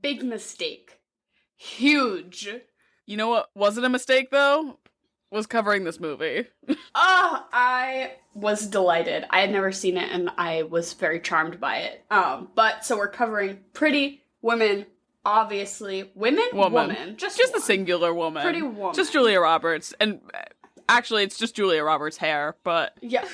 big mistake. Huge. You know what wasn't a mistake, though? Was covering this movie. I was delighted. I had never seen it, and I was very charmed by it. But so we're covering Pretty Women, obviously. Woman. Just the singular woman. Pretty Woman. Just Julia Roberts. And actually, it's just Julia Roberts' hair, but... Yeah,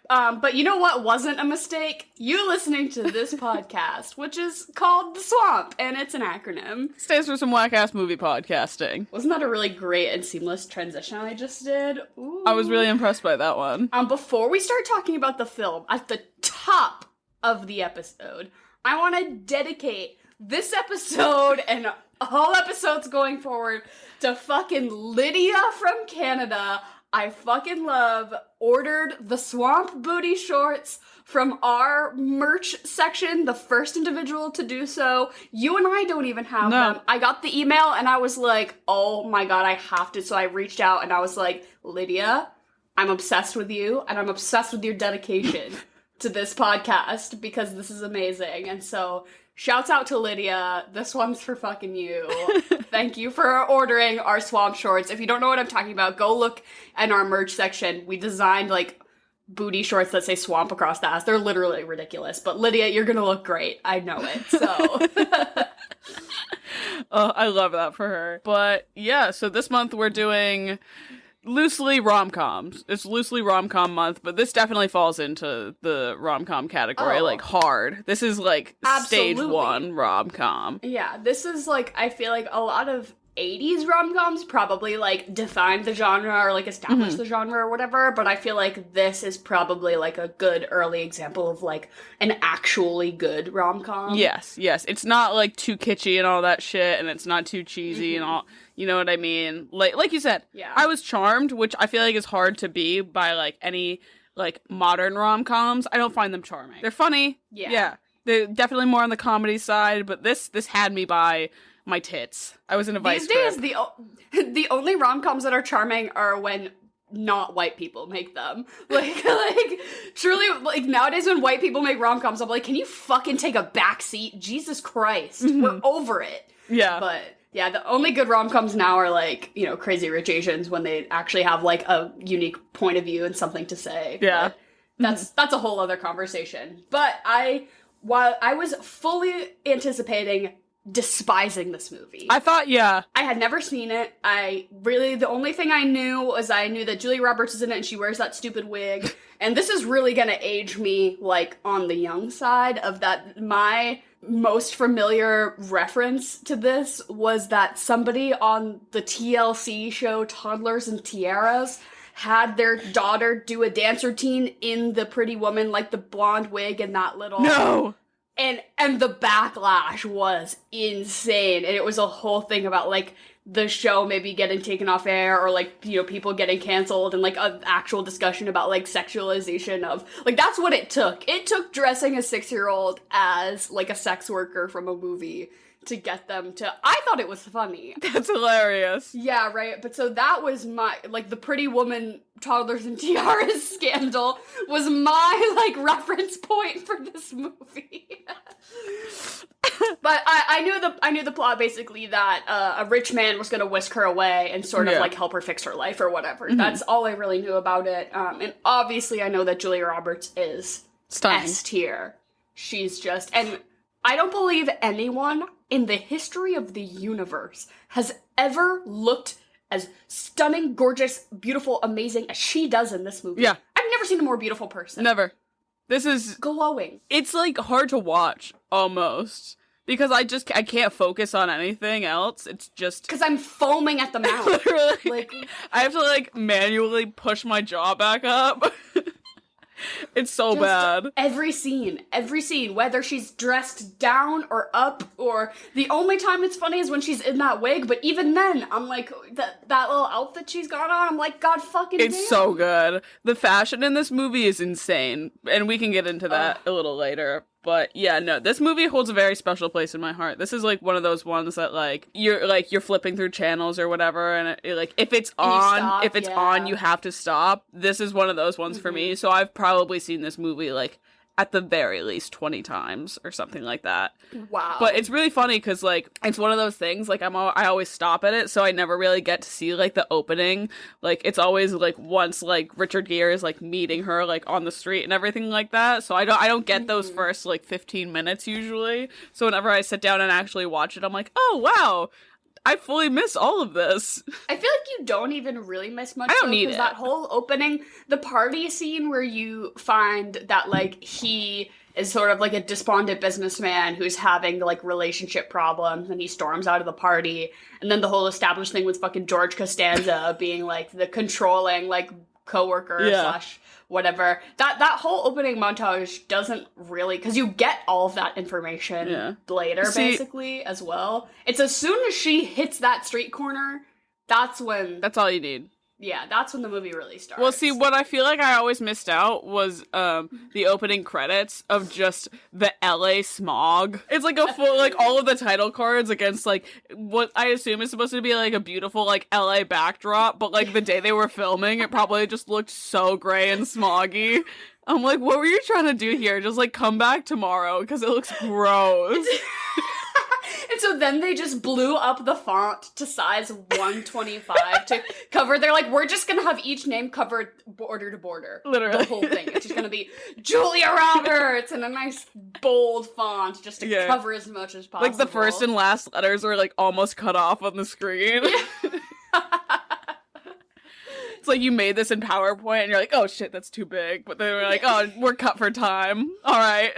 but you know what wasn't a mistake? You listening to this podcast, which is called The Swamp, and it's an acronym. Stands for some whack-ass movie podcasting. Wasn't that a really great and seamless transition I just did? Ooh. I was really impressed by that one. Before we start talking about the film, at the top of the episode, I want to dedicate this episode and all episodes going forward to fucking Lydia from Canada. I fucking love, ordered the Swamp booty shorts from our merch section, the first individual to do so. You and I don't even have them. I got the email and I was like, oh my god, I have to. So I reached out and I was like, Lydia, I'm obsessed with you and I'm obsessed with your dedication to this podcast because this is amazing. And so... shouts out to Lydia. This one's for fucking you. Thank you for ordering our Swamp shorts. If you don't know what I'm talking about, go look in our merch section. We designed, like, booty shorts that say Swamp across the ass. They're literally ridiculous. But Lydia, you're gonna look great. I know it, so... Oh, I love that for her. But, yeah, so this month we're doing... loosely rom-coms. It's loosely rom-com month, but this definitely falls into the rom-com category, like, hard. This is, like, Absolutely. stage 1 rom-com. Yeah, this is, like, I feel like a lot of 80s rom-coms probably, like, defined the genre or, like, established the genre or whatever, but I feel like this is probably, like, a good early example of, like, an actually good rom-com. Yes. It's not, like, too kitschy and all that shit, and it's not too cheesy and all... You know what I mean? Like you said, I was charmed, which I feel like is hard to be by, like, any, like, modern rom-coms. I don't find them charming. They're funny. Yeah. They're definitely more on the comedy side, but this had me by my tits. I was in a vice grip. These days, the only rom-coms that are charming are when not white people make them. Like, truly, like, nowadays when white people make rom-coms, I'm like, can you fucking take a back seat? Jesus Christ. We're over it. Yeah. But... yeah, the only good rom-coms now are, like, you know, Crazy Rich Asians when they actually have, like, a unique point of view and something to say. Yeah. But that's a whole other conversation. But while I was fully anticipating despising this movie. I thought, yeah. I had never seen it. The only thing I knew was I knew that Julia Roberts is in it and she wears that stupid wig. And this is really gonna age me, like, on the young side of that. My most familiar reference to this was that somebody on the TLC show Toddlers and Tiaras had their daughter do a dance routine in the Pretty Woman, like the blonde wig and that little... No! And the backlash was insane. And it was a whole thing about, like, the show maybe getting taken off air or, like, you know, people getting canceled and, like, an actual discussion about, like, sexualization of... like, that's what it took. It took dressing a 6-year-old as, like, a sex worker from a movie to get them to... I thought it was funny. That's hilarious. Yeah, right? But so that was my... like, the Pretty Woman Toddlers and Tiaras scandal was my, like, reference point for this movie. But I knew the plot basically that a rich man was gonna whisk her away and sort of like help her fix her life or whatever. That's all I really knew about it. And obviously I know that Julia Roberts is stunning. S tier. She's just... and I don't believe anyone in the history of the universe has ever looked as stunning, gorgeous, beautiful, amazing as she does in this movie. Yeah. I've never seen a more beautiful person. Never. This is... glowing. It's, like, hard to watch, almost. Because I can't focus on anything else. It's just... because I'm foaming at the mouth. Literally. Like... I have to, like, manually push my jaw back up. It's so just bad. Every scene, whether she's dressed down or up, or the only time it's funny is when she's in that wig, but even then, I'm like, that little outfit she's got on, I'm like, God fucking damn. It's so good. The fashion in this movie is insane, and we can get into that a little later. But yeah, no, this movie holds a very special place in my heart. This is like one of those ones that like you're flipping through channels or whatever, and like if it's on, you have to stop. This is one of those ones for me. So I've probably seen this movie like at the very least 20 times or something like that. Wow. But it's really funny because, like, it's one of those things, like, I always stop at it, so I never really get to see, like, the opening. Like, it's always, like, once, like, Richard Gere is, like, meeting her, like, on the street and everything like that. So I don't get those first, like, 15 minutes usually. So whenever I sit down and actually watch it, I'm like, oh, wow, I fully miss all of this. I feel like you don't even really miss much. I don't need it. That whole opening, the party scene where you find that, like, he is sort of like a despondent businessman who's having, like, relationship problems, and he storms out of the party. And then the whole established thing with fucking George Costanza being, like, the controlling, like, coworker slash whatever. That whole opening montage doesn't really, because you get all of that information later, basically, as well. It's as soon as she hits that street corner, that's all you need. Yeah, that's when the movie really starts. Well, see, what I feel like I always missed out was the opening credits of just the LA smog. It's like a full, like, all of the title cards against, like, what I assume is supposed to be, like, a beautiful, like, LA backdrop, but, like, the day they were filming, it probably just looked so gray and smoggy. I'm like, what were you trying to do here? Just, like, come back tomorrow, because it looks gross. And so then they just blew up the font to size 125 to cover. They're like, we're just going to have each name covered border to border. Literally. The whole thing. It's just going to be Julia Roberts in a nice bold font just to cover as much as possible. Like the first and last letters are like almost cut off on the screen. It's like you made this in PowerPoint and you're like, oh shit, that's too big. But then we're like, oh, we're cut for time. All right.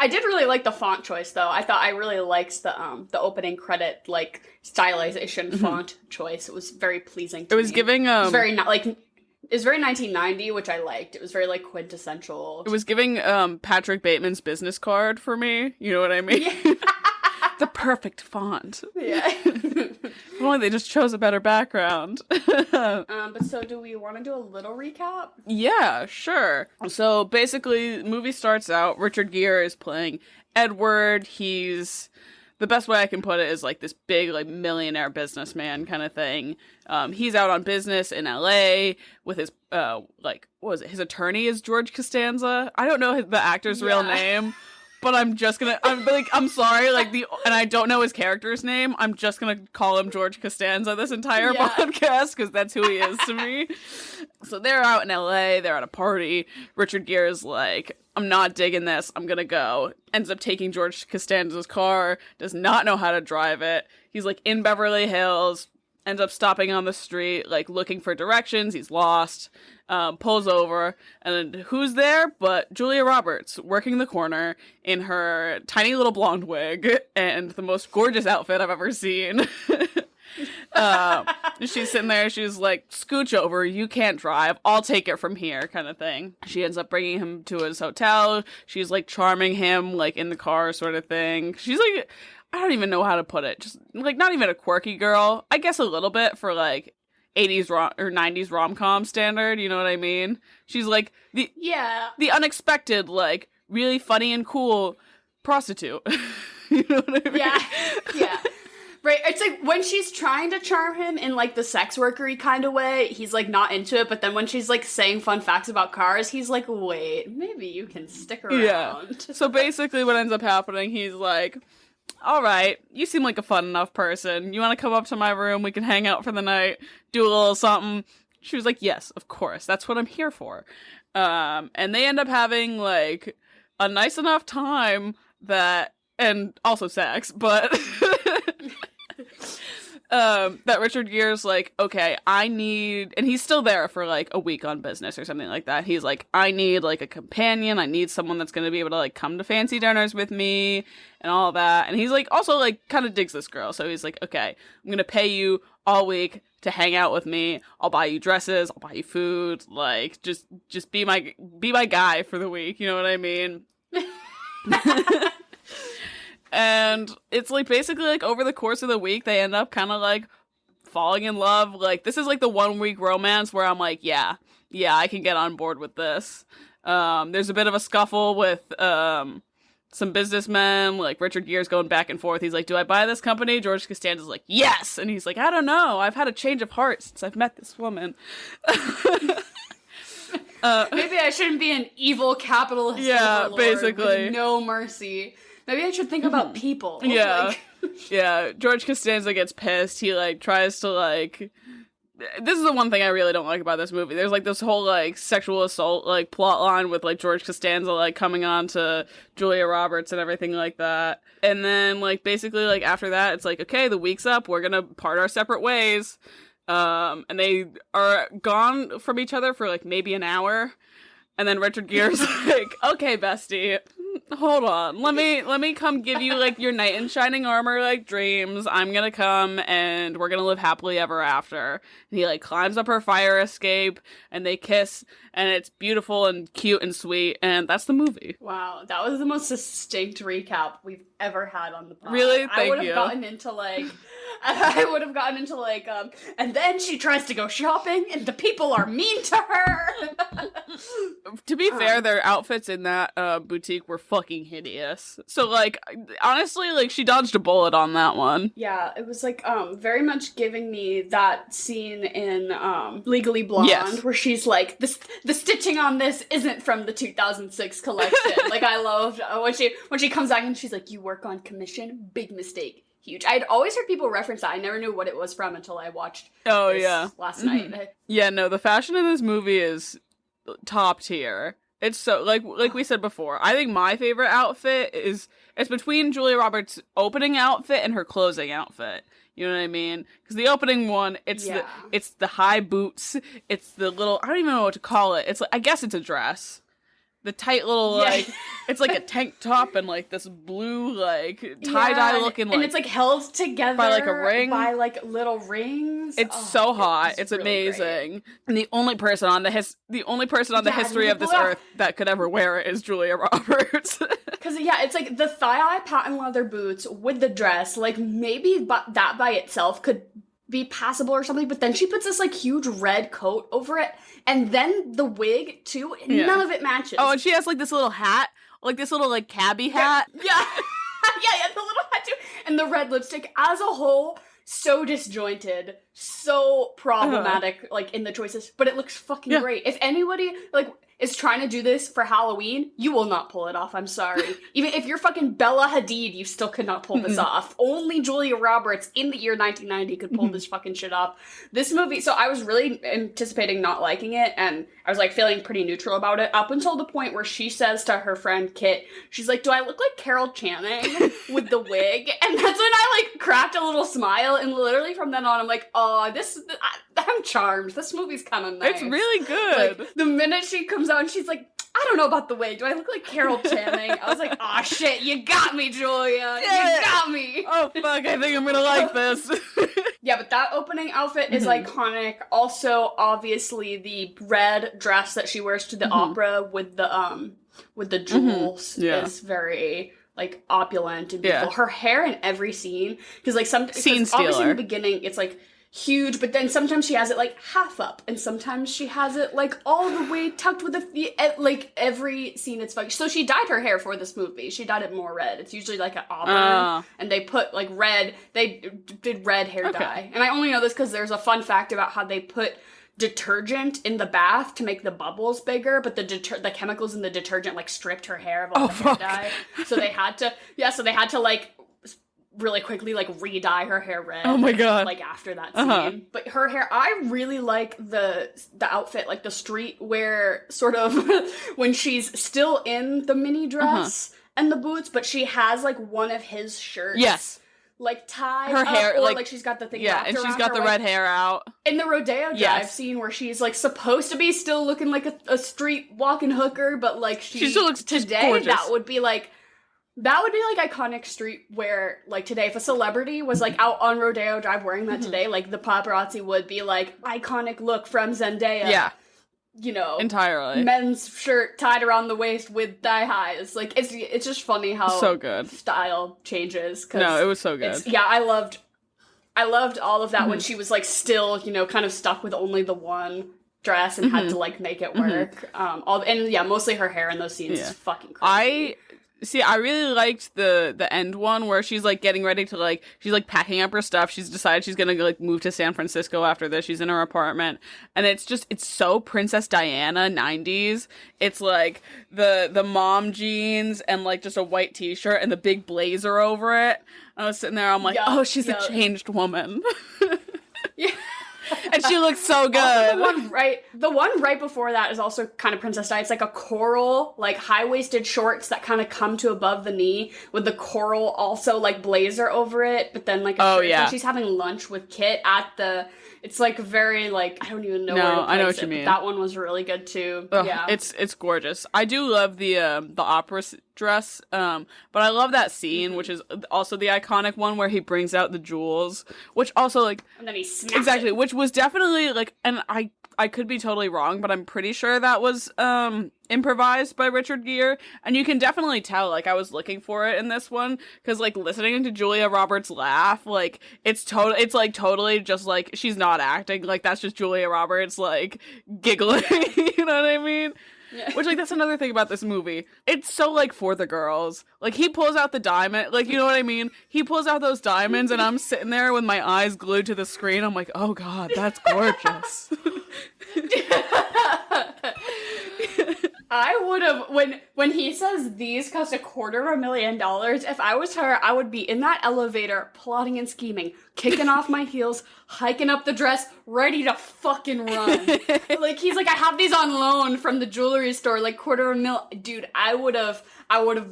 I did really like the font choice, though. I really liked the opening credit, like, stylization font choice. It was very pleasing to me. It was giving, it was very 1990, which I liked. It was very, like, quintessential. It was giving, Patrick Bateman's business card for me. You know what I mean? Yeah. The perfect font. Yeah. If only they just chose a better background. But so do we want to do a little recap? Yeah, sure. So basically, the movie starts out, Richard Gere is playing Edward. He's, the best way I can put it is like this big, like, millionaire businessman kind of thing. He's out on business in LA with his, like, what was it? His attorney is George Costanza. I don't know the actor's real name. But I'm sorry, like, and I don't know his character's name. I'm just gonna call him George Costanza this entire podcast, because that's who he is to me. So they're out in LA, they're at a party. Richard Gere is like, I'm not digging this, I'm gonna go. Ends up taking George Costanza's car, does not know how to drive it. He's, like, in Beverly Hills, ends up stopping on the street, like, looking for directions, he's lost. Pulls over, and then who's there but Julia Roberts, working the corner in her tiny little blonde wig and the most gorgeous outfit I've ever seen. She's sitting there, she's like, scooch over, you can't drive, I'll take it from here, kind of thing. She ends up bringing him to his hotel, she's, like, charming him, like, in the car sort of thing. She's, like, I don't even know how to put it, just, like, not even a quirky girl, I guess a little bit for, like, 80s or 90s rom-com standard, you know what I mean? She's like the unexpected, like, really funny and cool prostitute. You know what I mean? Yeah. Right, it's like when she's trying to charm him in, like, the sex workery kind of way, he's, like, not into it, but then when she's, like, saying fun facts about cars, he's like, wait, maybe you can stick around. Yeah. So basically what ends up happening, he's like, all right, you seem like a fun enough person. You want to come up to my room? We can hang out for the night, do a little something. She was like, yes, of course. That's what I'm here for. And they end up having, like, a nice enough time that, and also sex, but that Richard Gere's like, okay, and he's still there for, like, a week on business or something like that. He's like, I need, like, a companion. I need someone that's going to be able to, like, come to fancy dinners with me and all that. And he's, like, also, like, kind of digs this girl. So he's like, okay, I'm going to pay you all week to hang out with me. I'll buy you dresses. I'll buy you food. Like, just be my guy for the week. You know what I mean? And it's, like, basically, like, over the course of the week, they end up kind of, like, falling in love. Like, this is, like, the 1 week romance where I'm like, yeah, I can get on board with this. There's a bit of a scuffle with, some businessmen, like, Richard Gere's going back and forth. He's like, do I buy this company? George Costanza's like, yes! And he's like, I don't know. I've had a change of heart since I've met this woman. Maybe I shouldn't be an evil capitalist overlord basically. with no mercy. Maybe I should think about people. Yeah. Yeah, George Costanza gets pissed. He, like, tries to, like... This is the one thing I really don't like about this movie. There's, like, this whole, like, sexual assault, like, plot line with, like, George Costanza, like, coming on to Julia Roberts and everything like that. And then, like, basically, like, after that, it's like, okay, the week's up. We're gonna part our separate ways. And they are gone from each other for, like, maybe an hour. And then Richard Gere's like, okay, bestie, hold on. Let me come give you, like, your knight in shining armor, like, dreams. I'm gonna come, and we're gonna live happily ever after. And he, like, climbs up her fire escape, and they kiss, and it's beautiful and cute and sweet, and that's the movie. Wow, that was the most succinct recap we've ever had on the pod. Really? Thank you. I would have gotten into, like, and then she tries to go shopping, and the people are mean to her. To be fair, their outfits in that boutique were fucking hideous. So, like, honestly, like, she dodged a bullet on that one. Yeah, it was, like, very much giving me that scene in Legally Blonde, where she's like, the stitching on this isn't from the 2006 collection. Like, I loved when she comes back and she's like, you work on commission? Big mistake. Huge. I'd always heard people reference that. I never knew what it was from until I watched last night. Yeah, no, the fashion in this movie is top tier. It's so, like we said before, I think my favorite outfit it's between Julia Roberts' opening outfit and her closing outfit. You know what I mean? Because the opening one, it's the high boots, it's the little, I don't even know what to call it. It's like, I guess it's a dress. The tight little, like, it's like a tank top and, like, this blue, like, tie-dye looking, like... And it's, like, held together... By, like, a ring. By, like, little rings. It's so hot. It's really amazing. Great. And the only person on the history of this earth that could ever wear it is Julia Roberts. Because, it's, like, the thigh-high patent leather boots with the dress, like, maybe that by itself could be passable or something, but then she puts this, like, huge red coat over it, and then the wig, too, and none of it matches. Oh, and she has, like, this little hat, like, this little, like, cabbie hat. Yeah, the little hat, too, and the red lipstick, as a whole, so disjointed, so problematic, like, in the choices, but it looks fucking great. If anybody, like, is trying to do this for Halloween, you will not pull it off, I'm sorry. Even if you're fucking Bella Hadid, you still could not pull this off. Only Julia Roberts in the year 1990 could pull this fucking shit off. This movie, so I was really anticipating not liking it, and I was, like, feeling pretty neutral about it, up until the point where she says to her friend Kit, she's like, do I look like Carol Channing with the wig? And that's when I, like, cracked a little smile, and literally from then on, I'm like, oh, I'm charmed. This movie's kind of nice. It's really good. Like, the minute she comes out and she's like, I don't know about the wig. Do I look like Carol Channing? I was like, aw, shit, you got me, Julia. You got me. Oh, fuck, I think I'm gonna like this. Yeah, but that opening outfit is iconic. Also, obviously, the red dress that she wears to the opera with the jewels is very, like, opulent and beautiful. Her hair in every scene, because, like, obviously in the beginning, it's, like, huge, but then sometimes she has it, like, half up, and sometimes she has it, like, all the way tucked with like, every scene it's fucking. So she dyed her hair for this movie. She dyed it more red. It's usually, like, an auburn, and they put, like, red, they did red hair dye. And I only know this because there's a fun fact about how they put detergent in the bath to make the bubbles bigger, but the chemicals in the detergent, like, stripped her hair of all the hair dye. So they had to, like, really quickly, like, re-dye her hair red. Oh my god. Like, after that scene. But her hair, I really like the outfit, like, the streetwear sort of, when she's still in the mini dress and the boots, but she has, like, one of his shirts. Yes. Like, tied her hair, up, or, like, she's got the thing wrapped and she's around got her, the red hair out. In the Rodeo Drive scene where she's, like, supposed to be still looking like a street walking hooker, but, like, she still looks today, gorgeous. That would be, like, iconic streetwear, like, today. If a celebrity was, like, out on Rodeo Drive wearing that today, like, the paparazzi would be, like, iconic look from Zendaya. Yeah. You know. Entirely. Men's shirt tied around the waist with thigh highs. Like, it's just funny how so good. Style changes. No, it was so good. I loved all of that when she was, like, still, you know, kind of stuck with only the one dress and had to, like, make it work. Mostly her hair in those scenes is fucking crazy. See, I really liked the end one where she's like getting ready to like she's like packing up her stuff. She's decided she's gonna like move to San Francisco after this. She's in her apartment, and it's so Princess Diana 90s. It's like the mom jeans and like just a white t-shirt and the big blazer over it. I was sitting there, I'm like, oh, she's a changed woman. Yeah. And she looks so good. Also, the one right before that is also kind of Princess Di. It's like a coral, like high-waisted shorts that kind of come to above the knee with the coral also like blazer over it, but then like a shirt. yeah. And she's having lunch with Kit at the. It's like very like I don't even know. No, where to place I know what it, you mean. But that one was really good too. Ugh, yeah, it's gorgeous. I do love the opera dress, but I love that scene, which is also the iconic one where he brings out the jewels, which also like and then he snaps exactly, it. which was definitely like, and I could be totally wrong, but I'm pretty sure that was improvised by Richard Gere, and you can definitely tell, like, I was looking for it in this one, because, like, listening to Julia Roberts laugh, like, it's totally just, like, she's not acting, like, that's just Julia Roberts, like, giggling, you know what I mean? Yeah. Which, like, that's another thing about this movie. It's so, like, for the girls. Like, he pulls out the diamond, like, you know what I mean? He pulls out those diamonds, and I'm sitting there with my eyes glued to the screen. I'm like, oh, God, that's gorgeous. I would have, when he says these cost $250,000, if I was her, I would be in that elevator, plotting and scheming, kicking off my heels, hiking up the dress, ready to fucking run. Like, he's like, I have these on loan from the jewelry store, like $250,000. Dude, I would have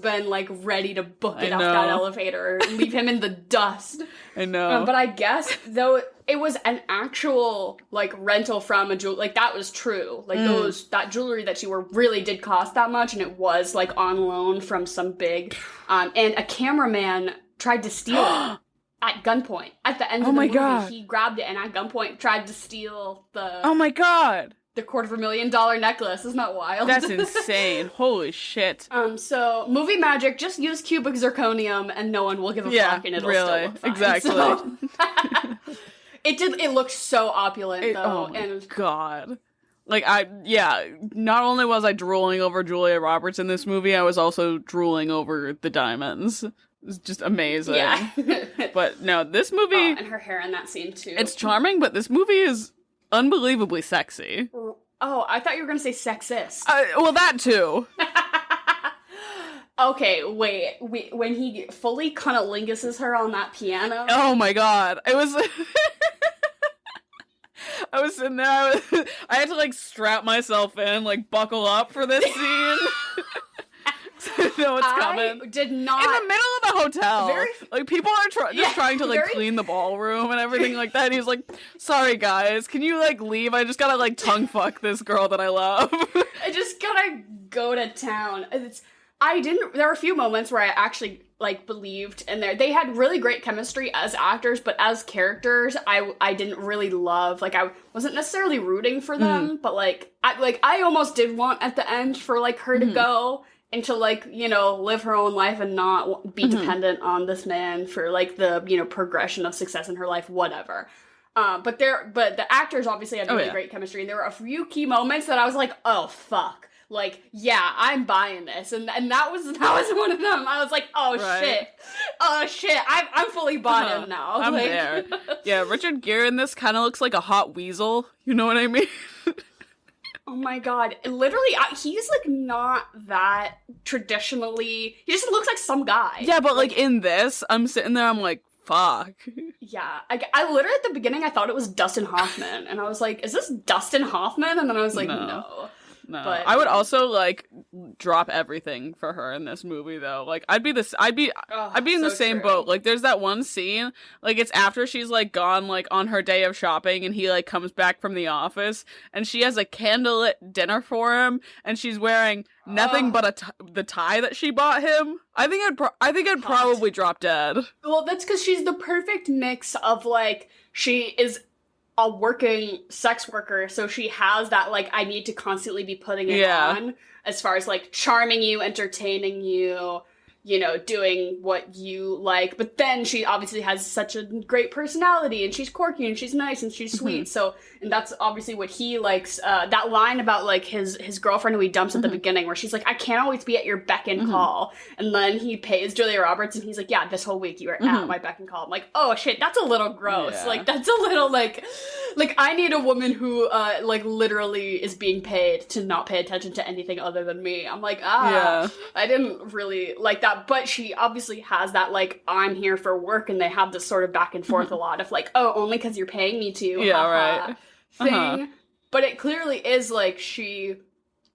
been, like, ready to book it off that elevator, leave him in the dust. I know. But I guess, though, it was an actual, like, rental from a jeweler. Like, that was true. Like, that jewelry that you were really did cost that much, and it was, like, on loan from some big, and a cameraman tried to steal it at gunpoint. At the end of the movie, God. He grabbed it, and at gunpoint tried to steal the... Oh my God! The $250,000 necklace. Isn't that wild? That's insane. Holy shit. So, movie magic, just use cubic zirconium, and no one will give a fuck, and it'll still look fine. Exactly. So, it looked so opulent, though. Oh my God. Like, not only was I drooling over Julia Roberts in this movie, I was also drooling over the diamonds. It's just amazing. Yeah. But no, this movie... Oh, and her hair in that scene, too. It's charming, but this movie is unbelievably sexy. Oh, I thought you were going to say sexist. Well, that too. Okay, wait. When he fully cunnilinguses her on that piano... Oh my God. It was... I was sitting there, I had to, like, strap myself in, like, buckle up for this scene. So I know what's coming. I did not... In the middle of the hotel. Like, people are just trying to, like, clean the ballroom and everything like that. And he's like, sorry, guys, can you, like, leave? I just gotta, like, tongue fuck this girl that I love. I just gotta go to town. There were a few moments where I actually, like, believed in there. They had really great chemistry as actors, but as characters, I didn't really love, like, I wasn't necessarily rooting for them, but, I almost did want at the end for, like, her to go and to, like, you know, live her own life and not be dependent on this man for, like, the, you know, progression of success in her life, whatever. But the actors obviously had really great chemistry, and there were a few key moments that I was like, oh, fuck. Like, yeah, I'm buying this, and that was one of them. I was like, oh shit, I'm fully bought in now. I'm there. Yeah, Richard Gere in this kind of looks like a hot weasel. You know what I mean? Oh my God, literally, he's like not that traditionally. He just looks like some guy. Yeah, but like in this, I'm sitting there, I'm like, fuck. Yeah, I literally at the beginning I thought it was Dustin Hoffman, and I was like, is this Dustin Hoffman? And then I was like, no. No, but I would also like drop everything for her in this movie though. Like I'd be in the same boat. Like there's that one scene, like it's after she's like gone like on her day of shopping and he like comes back from the office and she has a candlelit dinner for him and she's wearing nothing but the tie that she bought him. I think I'd probably drop dead. Well, that's because she's the perfect mix of like she is a working sex worker, so she has that, like, I need to constantly be putting it on, as far as, like, charming you, entertaining you, you know, doing what you like. But then she obviously has such a great personality, and she's quirky, and she's nice, and she's sweet. So, and that's obviously what he likes. That line about, like, his girlfriend who he dumps at the beginning, where she's like, I can't always be at your beck and call. And then he pays Julia Roberts, and he's like, yeah, this whole week you were at my beck and call. I'm like, oh, shit, that's a little gross. Yeah. Like, that's a little, like, I need a woman who, like, literally is being paid to not pay attention to anything other than me. I'm like, I didn't really like that. But she obviously has that, like, I'm here for work, and they have this sort of back and forth a lot of, like, oh, only because you're paying me to, right. thing. But it clearly is, like, she,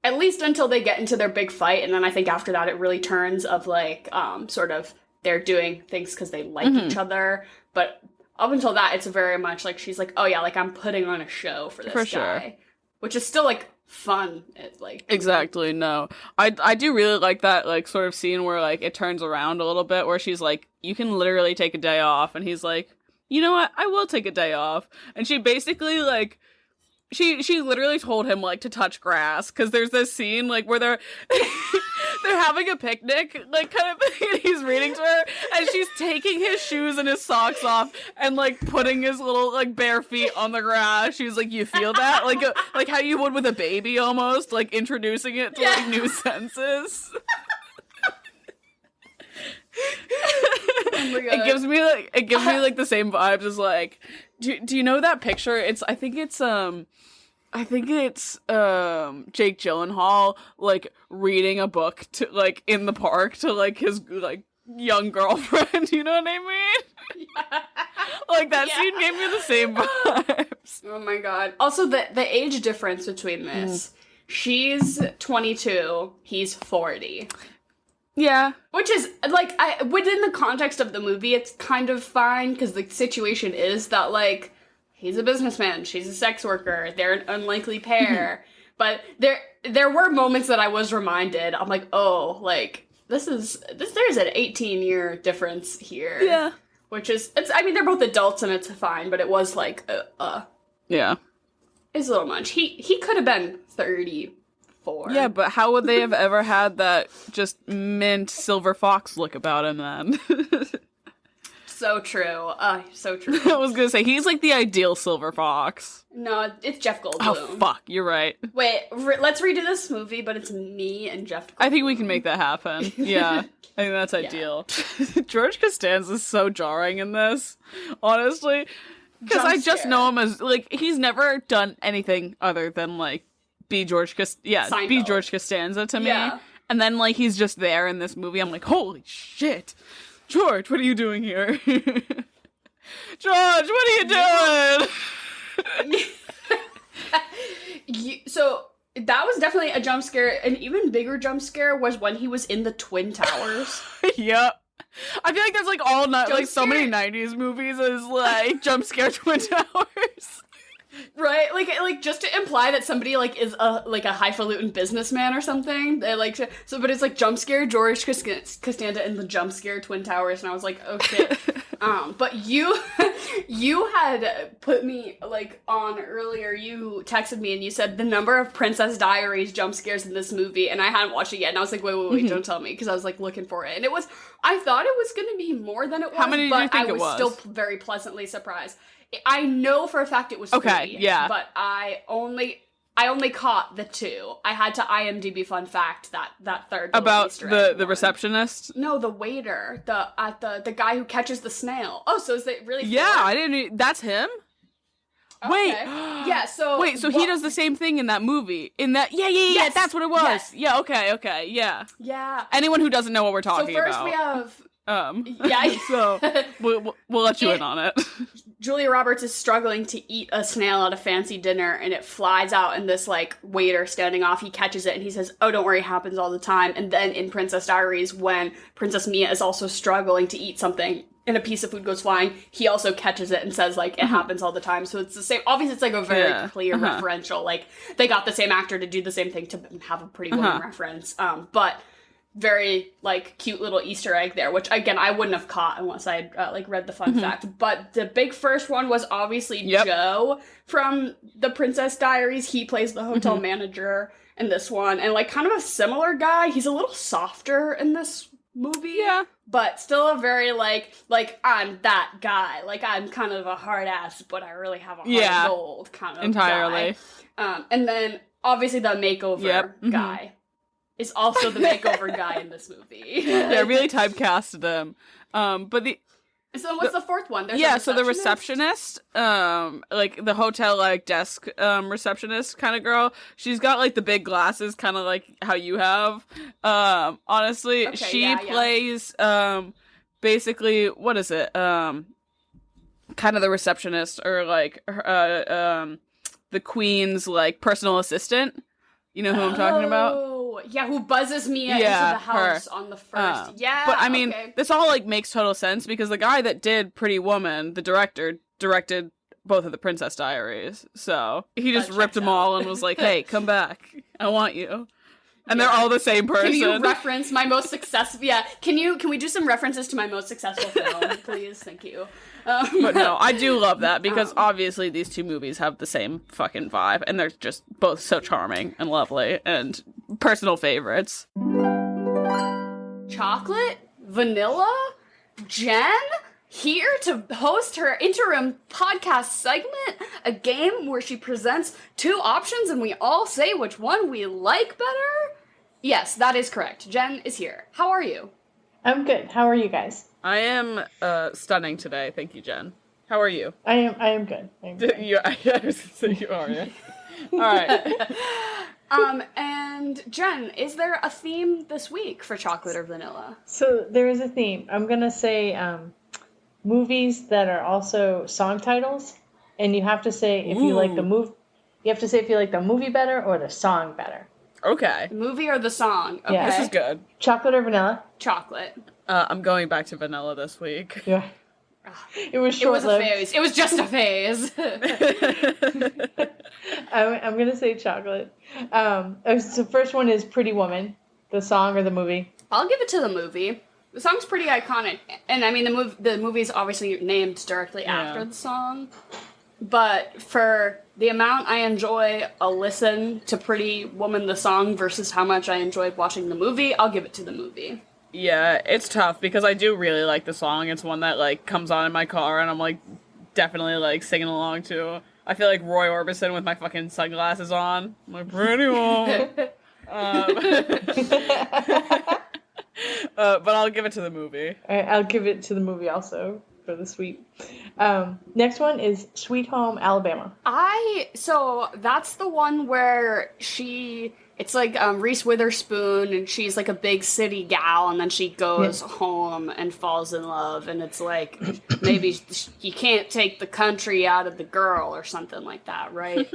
at least until they get into their big fight, and then I think after that it really turns of, like, sort of, they're doing things because they like each other. But up until that, it's very much, like, she's like, oh yeah, like, I'm putting on a show for this guy. Sure. Which is still, like, fun. Like, exactly. No, I do really like that, like, sort of scene where, like, it turns around a little bit, where she's like, you can literally take a day off, and he's like, you know what, I will take a day off. And she basically, like, she literally told him, like, to touch grass, because there's this scene, like, where they're they're having a picnic, like, kind of thing, and he's reading to her, and she's taking his shoes and his socks off, and, like, putting his little, like, bare feet on the grass. She's like, you feel that? Like how you would with a baby, almost, like, introducing it to, like, new senses. oh it gives me like the same vibes as, like, do you know that picture? I think it's Jake Gyllenhaal, like, reading a book to, like, in the park to, like, his, like, young girlfriend, you know what I mean? Yeah. Like, that scene gave me the same vibes. Oh my god. Also, the age difference between this. She's 22, he's 40. Yeah. Which is, like, within the context of the movie, it's kind of fine, because the situation is that, like, he's a businessman, she's a sex worker, they're an unlikely pair. But there were moments that I was reminded, I'm like, oh, like, there's an 18-year difference here. Yeah. Which is, I mean, they're both adults, and it's fine, but it was, like, yeah. It's a little much. He could have been 34. Yeah, but how would they have ever had that just mint silver fox look about him then? So true. So true. I was gonna say, he's like the ideal silver fox. No, it's Jeff Goldblum. Oh, fuck, you're right. Wait, let's redo this movie, but it's me and Jeff Goldblum. I think we can make that happen. Yeah, I think that's ideal. George Costanza is so jarring in this, honestly. Because I just know him as, like, he's never done anything other than, like, be George Costanza to me. Yeah. And then, like, he's just there in this movie. I'm like, holy shit. George, what are you doing here? George, what are you doing? So, that was definitely a jump scare. An even bigger jump scare was when he was in the Twin Towers. Yep. I feel like there's, like, so many 90s movies is, like, jump scare Twin Towers. Right? Like, just to imply that somebody, like, is a highfalutin businessman or something. They, like, so, but it's, like, jump scare George Costanza in the jump scare Twin Towers, and I was like, oh, shit. But you had put me, like, on earlier, you texted me and you said the number of Princess Diaries jump scares in this movie, and I hadn't watched it yet, and I was like, wait, don't tell me, because I was, like, looking for it. And I thought it was gonna be more than it was. How many did you think it was? I was still very pleasantly surprised. I know for a fact it was 3. Okay, yeah. But I only caught the 2. I had to IMDb fun fact that third about the one. Receptionist. No, the waiter, the guy who catches the snail. Oh, so is it really? Yeah, 4? I didn't. That's him. Okay. Wait. Yeah. So wait. So he does the same thing in that movie. In that. Yeah. Yes. That's what it was. Yes. Yeah. Okay. Yeah. Yeah. Anyone who doesn't know what we're talking about. So first we have. Yeah. So we'll let you in on it. Julia Roberts is struggling to eat a snail at a fancy dinner, and it flies out, and this, like, waiter standing off, he catches it, and he says, oh, don't worry, it happens all the time. And then in Princess Diaries, when Princess Mia is also struggling to eat something, and a piece of food goes flying, he also catches it and says, like, it happens all the time. So it's the same. Obviously, it's, like, a very clear referential. Like, they got the same actor to do the same thing to have a Pretty Woman reference. But very, like, cute little Easter egg there, which, again, I wouldn't have caught unless I had, like, read the fun fact. But the big first one was obviously Joe from the Princess Diaries. He plays the hotel manager in this one. And, like, kind of a similar guy. He's a little softer in this movie. Yeah. But still a very, like, I'm that guy. Like, I'm kind of a hard ass, but I really have a heart of gold kind of entirely. guy. And then, obviously, the makeover guy is also the makeover guy in this movie. Yeah, really typecasted him. But so what's the fourth one? So the receptionist, like the hotel like desk receptionist kind of girl. She's got like the big glasses, kind of like how you have. Honestly, she plays basically, what is it? Kind of the receptionist, or like the queen's like personal assistant. You know who I'm talking about? Yeah, who buzzes me into the house on the first. But I mean, this all like makes total sense because the guy that did Pretty Woman, the director, directed both of the Princess Diaries. So he just ripped them all and was like, "Hey, come back. I want you." And they're all the same person. Can you reference my most successful? Yeah, can we do some references to my most successful film, please? Thank you. But no, I do love that because obviously these two movies have the same fucking vibe, and they're just both so charming and lovely and personal favorites. Chocolate, Vanilla, Jen here to host her interim podcast segment, a game where she presents two options and we all say which one we like better. Yes, that is correct. Jen is here. How are you? I'm good. How are you guys? I am stunning today. Thank you, Jen. How are you? I am good. You are, yeah. All right. And Jen, is there a theme this week for chocolate or vanilla? So there is a theme. I'm gonna say movies that are also song titles, and you have to say if you like the movie. You have to say if you like the movie better or the song better. Okay. The movie or the song? Okay. Yeah. This is good. Chocolate or vanilla? Chocolate. I'm going back to vanilla this week. Yeah. It was short-lived. It was a phase. It was just a phase. I'm gonna say chocolate. The first one is Pretty Woman, the song or the movie. I'll give it to the movie. The song's pretty iconic, and I mean the movie's obviously named directly after the song. But for the amount I enjoy a listen to Pretty Woman the song versus how much I enjoyed watching the movie, I'll give it to the movie. Yeah, it's tough because I do really like the song. It's one that like comes on in my car and I'm like definitely like singing along to. I feel like Roy Orbison with my fucking sunglasses on. I'm like, Pretty Woman. But I'll give it to the movie. All right, I'll give it to the movie also for the sweet. Next one is Sweet Home Alabama. So that's the one where it's like Reese Witherspoon, and she's like a big city gal, and then she goes home and falls in love, and it's like maybe you can't take the country out of the girl or something like that, right?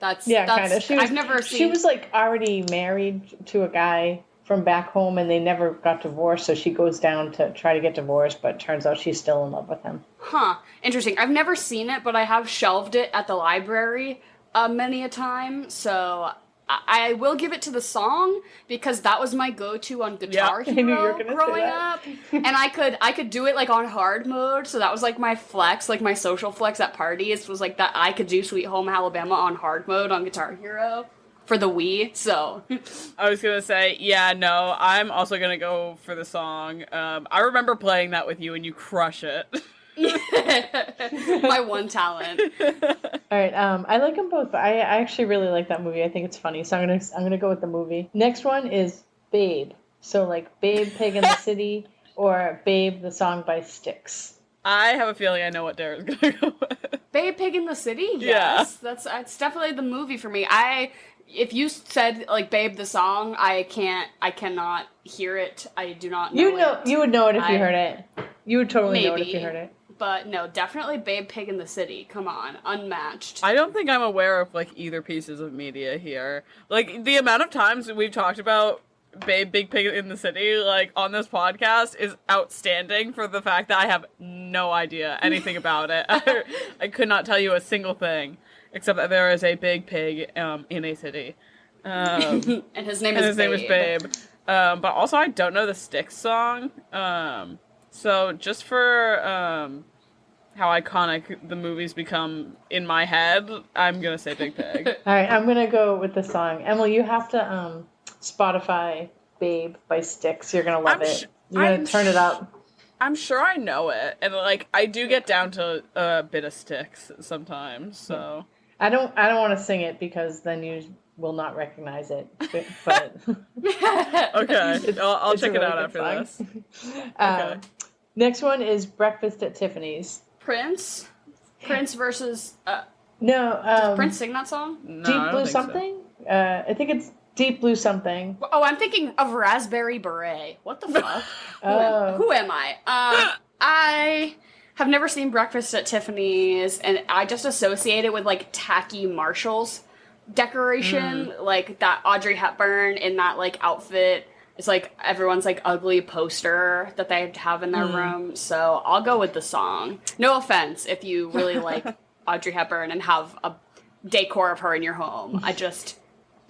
That's kind of. I've never seen. She was like already married to a guy from back home, and they never got divorced, so she goes down to try to get divorced, but turns out she's still in love with him. Huh. Interesting. I've never seen it, but I have shelved it at the library many a time, so I will give it to the song, because that was my go-to on Guitar Hero growing up, and I could do it like on hard mode, so that was like my flex, like my social flex at parties, was like that I could do Sweet Home Alabama on hard mode on Guitar Hero. For the Wii, so. I was gonna say, no, I'm also gonna go for the song. I remember playing that with you and you crush it. My one talent. All right, I like them both, but I actually really like that movie. I think it's funny, so I'm gonna go with the movie. Next one is Babe. So like Babe, Pig in the City, or Babe, the song by Styx. I have a feeling I know what Dara's gonna go with. Babe, Pig in the City? Yes. Yeah. It's definitely the movie for me. If you said like Babe the song, I cannot hear it. I do not know it. You would know it if you heard it. You would totally know it if you heard it. But no, definitely Babe, Pig in the City. Come on, unmatched. I don't think I'm aware of like either pieces of media here. Like the amount of times we've talked about Babe, Big Pig in the City, like on this podcast, is outstanding for the fact that I have no idea anything about it. I could not tell you a single thing. Except that there is a big pig in a city. And his name is Babe. But also, I don't know the Styx song. So just for how iconic the movies become in my head, I'm going to say Big Pig. All right, I'm going to go with the song. Emily, you have to Spotify Babe by Styx. You're gonna love it. You're gonna turn it up. I'm sure I know it, and like I do get down to a bit of Styx sometimes. So I don't want to sing it because then you will not recognize it. But okay, I'll check it out after this. Okay. Next one is Breakfast at Tiffany's. Prince versus. No. Does Prince sing that song? No, Deep Blue something. So. I think it's Deep Blue something. Oh, I'm thinking of Raspberry Beret. What the fuck? Who am I? I have never seen Breakfast at Tiffany's, and I just associate it with like tacky Marshalls decoration, like that Audrey Hepburn in that like outfit. It's like everyone's like ugly poster that they have in their room. So I'll go with the song. No offense if you really like Audrey Hepburn and have a decor of her in your home.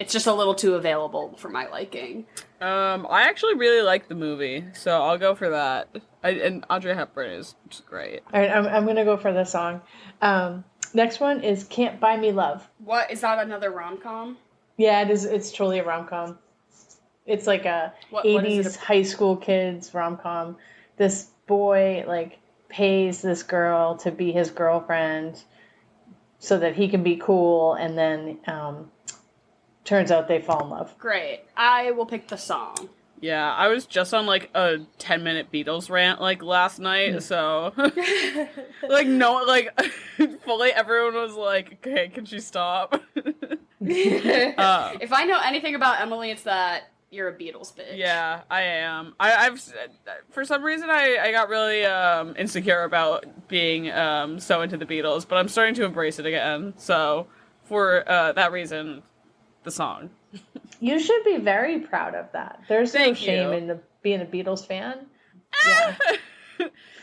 It's just a little too available for my liking. I actually really like the movie, so I'll go for that. And Audrey Hepburn is just great. All right, I'm gonna go for the song. Next one is Can't Buy Me Love. What, is that another rom-com? Yeah, it is. It's totally a rom-com. It's like a 80s high school kids rom-com. This boy like pays this girl to be his girlfriend so that he can be cool, and then turns out they fall in love. Great. I will pick the song. Yeah, I was just on like a 10-minute Beatles rant like last night, so like no, like fully everyone was like, "Okay, can she stop?" If I know anything about Emily, it's that you're a Beatles bitch. Yeah, I am. I've for some reason I got really insecure about being so into the Beatles, but I'm starting to embrace it again. So for that reason, the song. You should be very proud of that. There's no shame in being a Beatles fan. Yeah.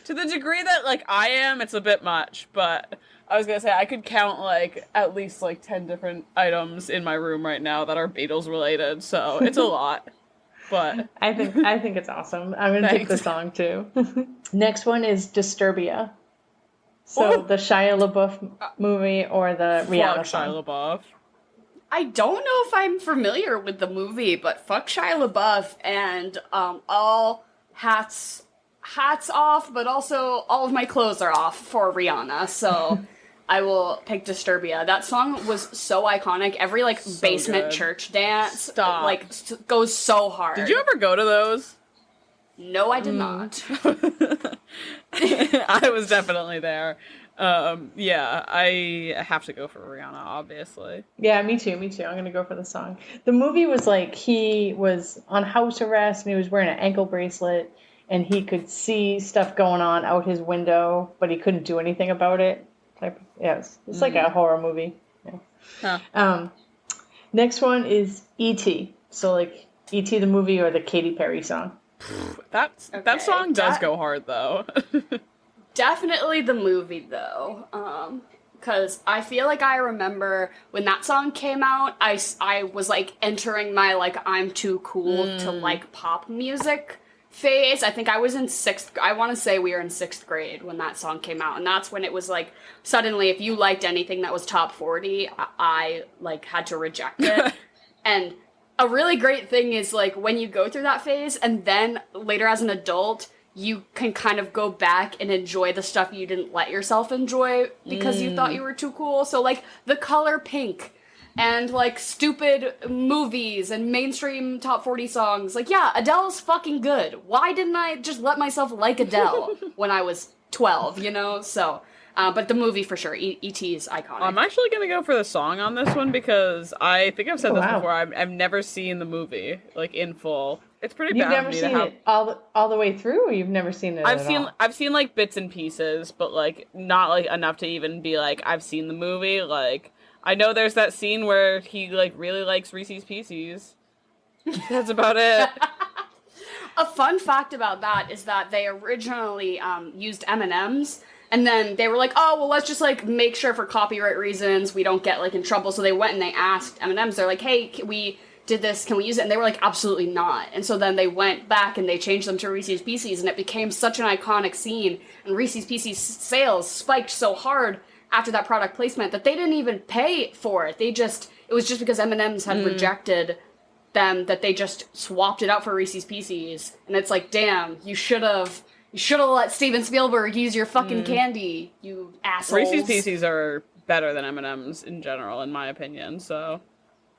To the degree that like I am, it's a bit much, but I was gonna say I could count like at least like 10 different items in my room right now that are Beatles related, so it's a lot. But I think it's awesome. I'm gonna pick the song too. Next one is Disturbia. So the Shia LaBeouf movie or the Rihanna song. Shia LaBeouf. I don't know if I'm familiar with the movie, but fuck Shia LaBeouf, and all hats off, but also all of my clothes are off for Rihanna, so I will pick Disturbia. That song was so iconic. Every like so basement church dance goes so hard. Did you ever go to those? No, I did not. I was definitely there. Yeah, I have to go for Rihanna, obviously. Yeah, me too. I'm gonna go for the song. The movie was like he was on house arrest and he was wearing an ankle bracelet and he could see stuff going on out his window, but he couldn't do anything about it. It's like a horror movie. Yeah. Huh. Next one is E.T. So like E.T. the movie or the Katy Perry song. That song does go hard though. Definitely the movie, though, because I feel like I remember when that song came out, I was, like, entering my, like, I'm too cool to like pop music phase. I think I was in I want to say we were in 6th grade when that song came out, and that's when it was, like, suddenly if you liked anything that was top 40, I like, had to reject it. And a really great thing is, like, when you go through that phase, and then later as an adult, you can kind of go back and enjoy the stuff you didn't let yourself enjoy because you thought you were too cool. So, like, The Color Pink and, like, stupid movies and mainstream top 40 songs. Like, yeah, Adele's fucking good. Why didn't I just let myself like Adele when I was 12, you know? So, but the movie for sure. E.T. is iconic. I'm actually going to go for the song on this one because I think I've said this before. I've never seen the movie, like, in full. It's pretty You've bad. You've never seen it all the way through, or you've never seen it I've seen like bits and pieces, but like not like enough to even be like I've seen the movie. Like I know there's that scene where he like really likes Reese's Pieces. That's about it. A fun fact about that is that they originally used M&Ms, and then they were like, oh, well, let's just like make sure for copyright reasons we don't get like in trouble. So they went and they asked M&Ms. They're like, hey, we did this, can we use it? And they were like, absolutely not. And so then they went back and they changed them to Reese's Pieces, and it became such an iconic scene, and Reese's Pieces sales spiked so hard after that product placement that they didn't even pay for it. It was just because M&M's had rejected them that they just swapped it out for Reese's Pieces, and it's like, damn, you should have let Steven Spielberg use your fucking candy, you assholes. Reese's Pieces are better than M&M's in general, in my opinion, so...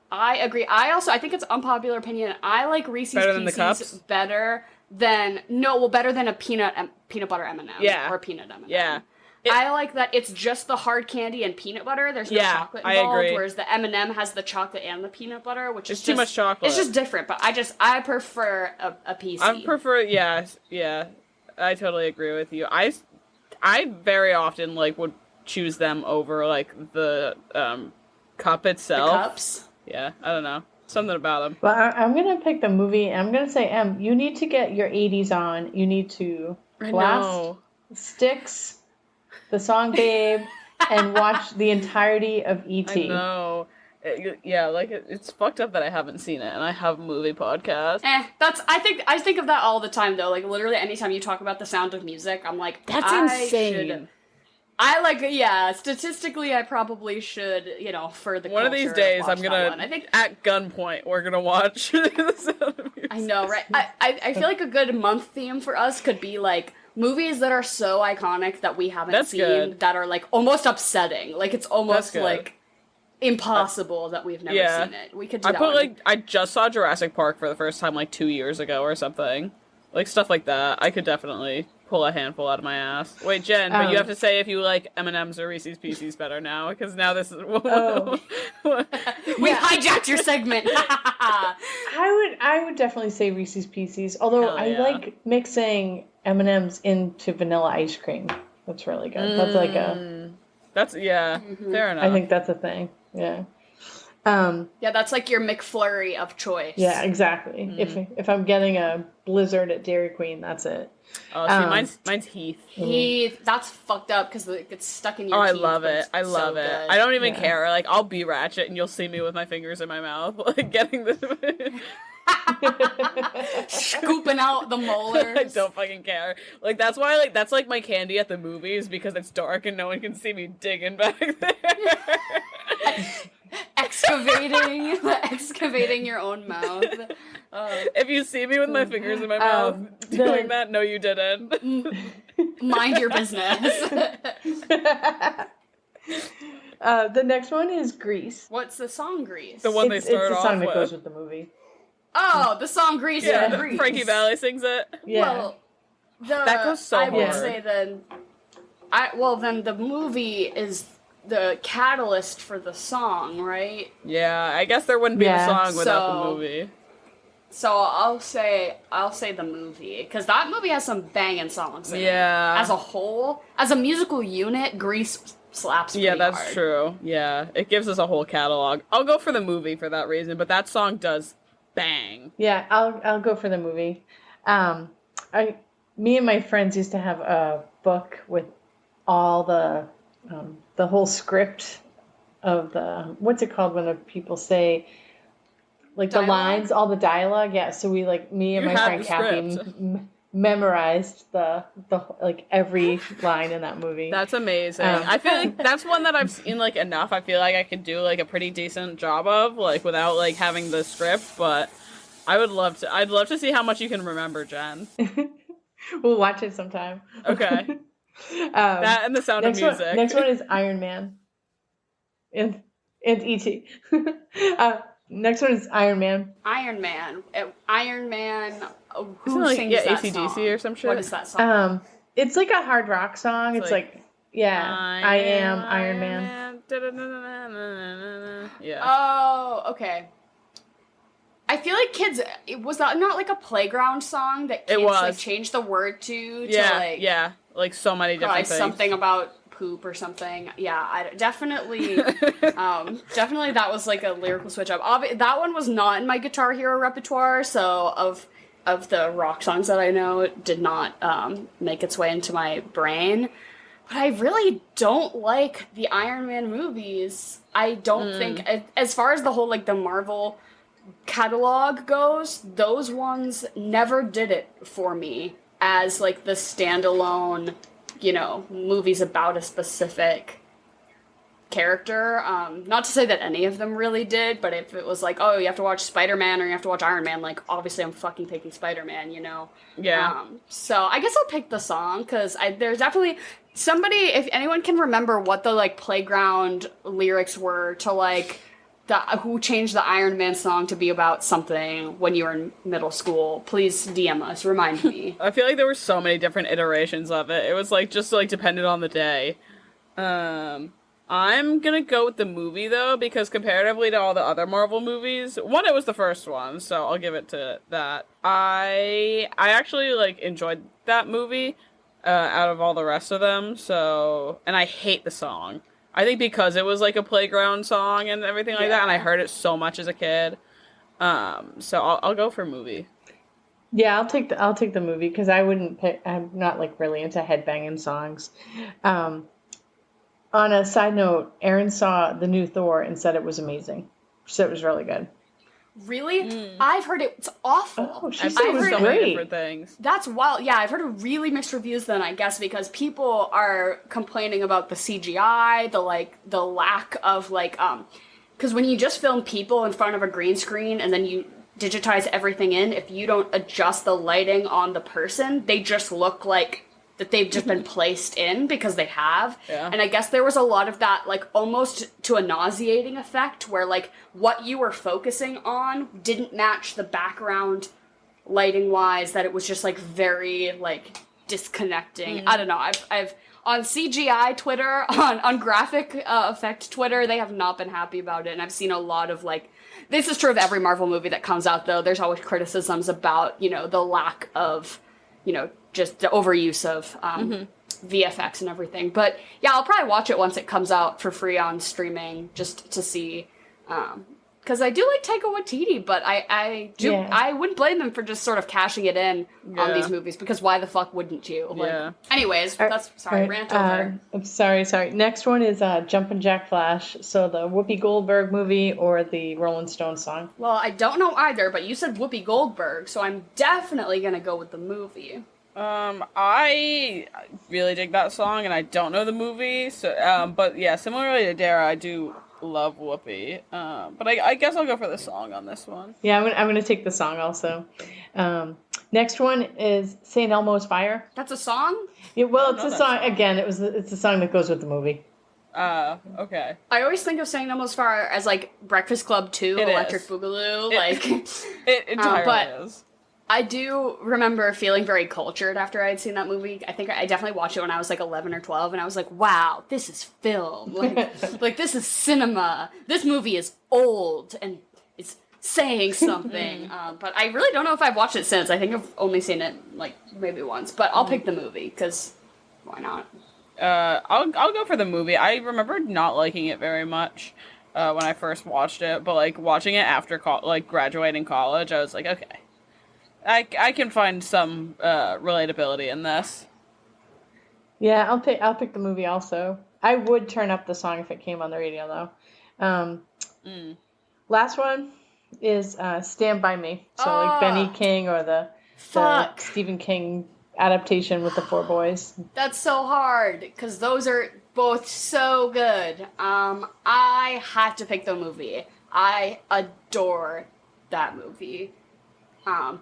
I agree. I think it's unpopular opinion. I like Reese's Pieces better than a peanut butter M&M. Yeah. Or peanut M&M. Yeah. I like that it's just the hard candy and peanut butter. There's no chocolate involved. I agree. Whereas the M&M has the chocolate and the peanut butter, which is too much chocolate. It's just different. But I prefer a PC. I prefer, yeah. I totally agree with you. I very often like would choose them over like the cup itself. The cups. Yeah, I don't know. Something about them. Well, I'm going to pick the movie. I'm going to say, you need to get your 80s on. You need to blast Styx, the song Babe, and watch the entirety of E.T. I know. It's fucked up that I haven't seen it, and I have a movie podcast. I think of that all the time, though. Like, literally anytime you talk about the sound of music, I'm like, that's insane. Statistically, I probably should, for the one of these days, I'm gonna, at gunpoint, we're gonna watch the sound of music. I know, right? I feel like a good month theme for us could be, like, movies that are so iconic that we haven't seen, that are, like, almost upsetting. Like, it's almost, like, impossible that we've never seen it. We could do that. I just saw Jurassic Park for the first time, like, 2 years ago or something. Like, stuff like that. I could definitely pull a handful out of my ass. Wait, Jen, but you have to say if you like M&M's or Reese's Pieces better now, because now this is... We hijacked your segment! I would definitely say Reese's Pieces, although I like mixing M&M's into vanilla ice cream. That's really good. That's like a... That's, fair enough. I think that's a thing, yeah. That's like your McFlurry of choice. Yeah, exactly. If I'm getting a Blizzard at Dairy Queen, that's it. Oh, see, mine's Heath. Heath, that's fucked up because it gets stuck in your teeth. I love it. I love it. I don't even care. Like, I'll be Ratchet and you'll see me with my fingers in my mouth, like, getting this... Scooping out the molars. I don't fucking care. Like, that's why, that's like my candy at the movies, because it's dark and no one can see me digging back there. Excavating your own mouth. If you see me with my fingers in my mouth doing that, no, you didn't. Mind your business. The next one is Grease. What's the song Grease? The one they start off with. It's the song that goes with the movie. Oh, the song Grease. Yeah, Frankie Valli sings it. Yeah. Well, that goes so hard. I would say then the movie is the catalyst for the song, right? Yeah, I guess there wouldn't be the song without the movie. So I'll say the movie, because that movie has some banging songs in it. As a whole, as a musical unit, Grease slaps pretty hard. That's true. Yeah, it gives us a whole catalog. I'll go for the movie for that reason, but that song does bang. Yeah, I'll go for the movie. Me and my friends used to have a book with all the whole script of the, what's it called when the people say, like, dialogue? The lines, all the dialogue. Yeah, so we, like, me and my friend Kathy memorized the like every line in that movie. That's amazing. I feel like that's one that I've seen like enough. I feel like I could do like a pretty decent job of, like, without like having the script, but I'd love to see how much you can remember, Jen. We'll watch it sometime. Okay. That and the Sound of Music. Next one is Iron Man. And E.T. Next one is Iron Man. Iron Man. Who like, sings that AC/DC song? or some shit? What is that song? It's like a hard rock song. It's like I am Iron Man. Yeah. Oh, okay. I feel like kids, was that not like a playground song that kids like changed the word to like so many different things. Something about poop or something. Yeah, definitely that was like a lyrical switch up. That one was not in my Guitar Hero repertoire, so of the rock songs that I know, it did not make its way into my brain. But I really don't like the Iron Man movies. I don't think, as far as the whole like the Marvel catalog goes, those ones never did it for me as like the standalone, movies about a specific character. Not to say that any of them really did, but if it was like, oh, you have to watch Spider-Man or you have to watch Iron Man, like, obviously I'm fucking picking Spider-Man, you know? Yeah. So I guess I'll pick the song, because there's definitely somebody, if anyone can remember what the, like, playground lyrics were to, like, who changed the Iron Man song to be about something when you were in middle school, please DM us, remind me. I feel like there were so many different iterations of it. It was, like, just, like, depended on the day. I'm gonna go with the movie, though, because comparatively to all the other Marvel movies, one, it was the first one, so I'll give it to that. I actually, like, enjoyed that movie, out of all the rest of them, so, and I hate the song. I think because it was, like, a playground song and everything like that, and I heard it so much as a kid, so I'll go for movie. Yeah, I'll take the movie, because I wouldn't pick, I'm not, like, really into headbanging songs. On a side note, Erin saw the new Thor and said it was amazing. She said it was really good. Really? I've heard it's awful. Oh, she said it was so great. many different things. That's wild. Yeah, I've heard really mixed reviews then, I guess, because people are complaining about the CGI, the lack of, like, because when you just film people in front of a green screen and then you digitize everything in, if you don't adjust the lighting on the person, they just look like that they've just been placed in because they have. Yeah. And I guess there was a lot of that, like, almost to a nauseating effect where, like, what you were focusing on didn't match the background lighting-wise, that it was just, like, very, like, disconnecting. I don't know. I've on CGI Twitter, on graphic effect Twitter, they have not been happy about it, and I've seen a lot of, like, this is true of every Marvel movie that comes out, though. There's always criticisms about, you know, the lack of, you know, just the overuse of VFX and everything. But yeah, I'll probably watch it once it comes out for free on streaming, just to see. Because I do like Taika Waititi, but I wouldn't blame them for just sort of cashing it in on these movies, because why the fuck wouldn't you? Like, anyways, that's rant over. I'm sorry. Next one is Jumpin' Jack Flash. So the Whoopi Goldberg movie or the Rolling Stones song? Well, I don't know either, but you said Whoopi Goldberg, so I'm definitely gonna go with the movie. I really dig that song, and I don't know the movie, so, but yeah, similarly to Dara, I do love Whoopi, but I guess I'll go for the song on this one. Yeah, I'm gonna take the song also. Next one is St. Elmo's Fire. That's a song? Yeah, well, it's a song. Again, it's a song that goes with the movie. Okay. I always think of St. Elmo's Fire as, like, Breakfast Club 2, Electric Boogaloo, It entirely is. I do remember feeling very cultured after I had seen that movie. I think I definitely watched it when I was like 11 or 12, and I was like, wow, this is film. Like this is cinema. This movie is old and it's saying something. But I really don't know if I've watched it since. I think I've only seen it like maybe once. But I'll pick the movie, because why not? I'll go for the movie. I remember not liking it very much when I first watched it, but like watching it after graduating college, I was like, okay. I can find some relatability in this. Yeah, I'll pick the movie also. I would turn up the song if it came on the radio though. Last one is Stand By Me. So like Benny King or the Stephen King adaptation with the four boys. That's so hard because those are both so good. I had to pick the movie. I adore that movie.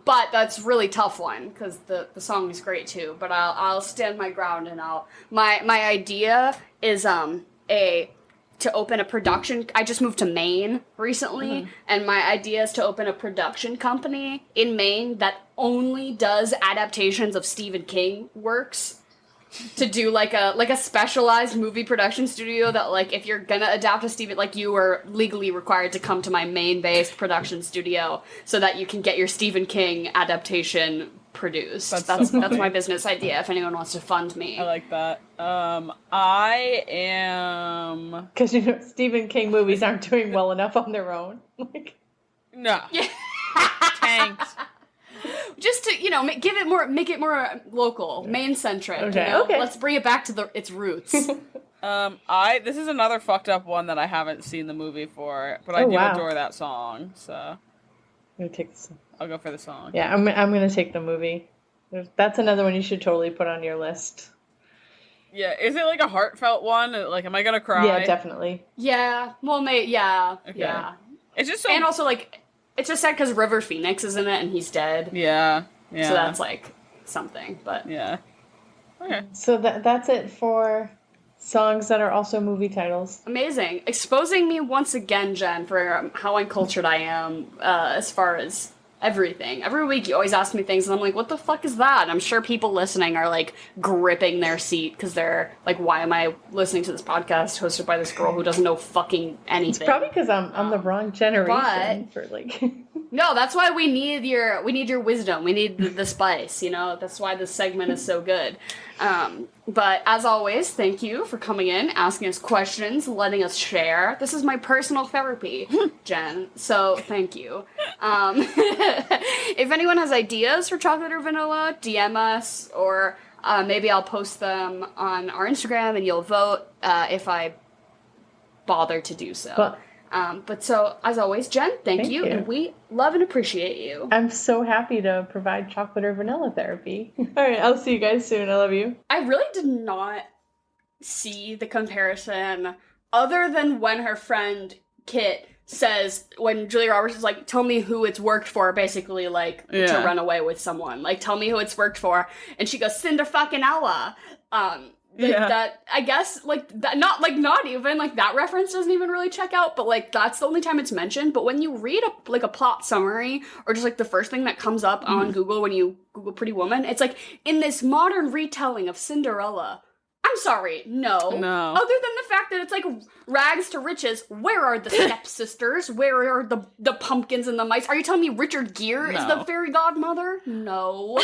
But that's a really tough one because the song is great too. But I'll stand my ground, and my idea is to open a production. I just moved to Maine recently, and my idea is to open a production company in Maine that only does adaptations of Stephen King works. To do like a specialized movie production studio that, like, if you're gonna adapt a Stephen, like, you are legally required to come to my Maine-based production studio so that you can get your Stephen King adaptation produced. That's my business idea. If anyone wants to fund me, I like that. I am, because Stephen King movies aren't doing well enough on their own. Like, no, tanks. Just to, make it more local, Maine-centric. Okay. Let's bring it back to its roots. This is another fucked up one that I haven't seen the movie for, but I do adore that song, so I'm gonna take the song. I'll go for the song. Yeah, I'm gonna take the movie. That's another one you should totally put on your list. Yeah, is it like a heartfelt one? Like, am I gonna cry? Yeah, definitely. Yeah, well, yeah, Okay. yeah. It's just so... And also, like, it's just sad because River Phoenix is in it and he's dead. Yeah. So that's, like, something, but... Yeah. Okay. So that's it for songs that are also movie titles. Amazing. Exposing me once again, Jen, for how uncultured I am as far as everything. Every week you always ask me things and I'm like, what the fuck is that? And I'm sure people listening are like gripping their seat because they're like, why am I listening to this podcast hosted by this girl who doesn't know fucking anything? It's probably because I'm the wrong generation for like... No, that's why we need your wisdom. We need the spice, you know? That's why this segment is so good. But as always, thank you for coming in, asking us questions, letting us share. This is my personal therapy, Jen. So thank you. If anyone has ideas for chocolate or vanilla, DM us, or maybe I'll post them on our Instagram and you'll vote if I bother to do so. But so, as always, Jen, thank you, and we love and appreciate you. I'm so happy to provide chocolate or vanilla therapy. All right, I'll see you guys soon. I love you. I really did not see the comparison, other than when her friend Kit says, when Julia Roberts is like, tell me who it's worked for, basically, like, to run away with someone. Like, tell me who it's worked for. And she goes, Cinder fucking Ella. That, I guess, like, that, not even, like, that reference doesn't even really check out, but, like, that's the only time it's mentioned. But when you read a plot summary, or just, like, the first thing that comes up on Google when you Google Pretty Woman, it's like, in this modern retelling of Cinderella, I'm sorry, no. Other than the fact that it's, like, rags to riches, where are the stepsisters? Where are the pumpkins and the mice? Are you telling me Richard Gere is the fairy godmother? No.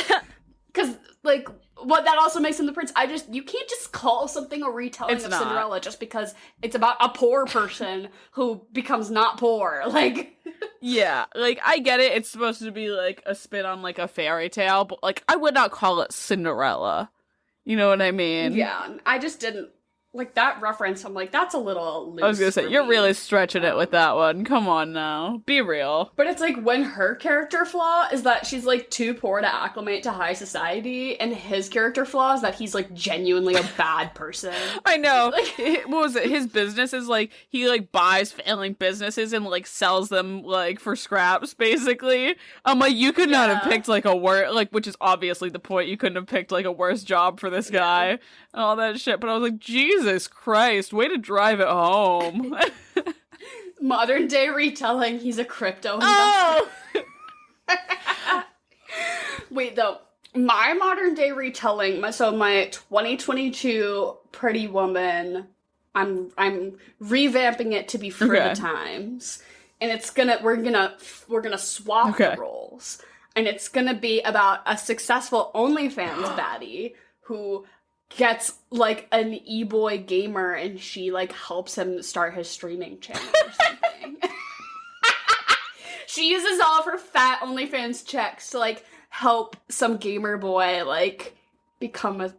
Because, like... What that also makes him the prince. You can't just call something a retelling of Cinderella just because it's about a poor person who becomes not poor. Like, yeah, like, I get it. It's supposed to be, like, a spin on, like, a fairy tale, but, like, I would not call it Cinderella. You know what I mean? Yeah, I just didn't. Like, that reference, I'm like, that's a little loose. I was gonna say, you're really stretching it with that one. Come on now. Be real. But it's like, when her character flaw is that she's, like, too poor to acclimate to high society, and his character flaw is that he's, like, genuinely a bad person. I know. Like, what was it? His business is, like, he, like, buys failing businesses and, like, sells them, like, for scraps, basically. I'm like, you could not have picked, like, which is obviously the point, you couldn't have picked, like, a worse job for this guy, and all that shit, but I was like, Jesus Christ, way to drive it home. Modern day retelling, he's a crypto investor. Oh! Wait, though, my modern day retelling, my 2022 Pretty Woman, I'm revamping it to be for the times, and we're gonna swap the roles, and it's gonna be about a successful OnlyFans baddie who gets, like, an e-boy gamer, and she, like, helps him start his streaming channel or something. She uses all of her fat OnlyFans checks to, like, help some gamer boy, like, become a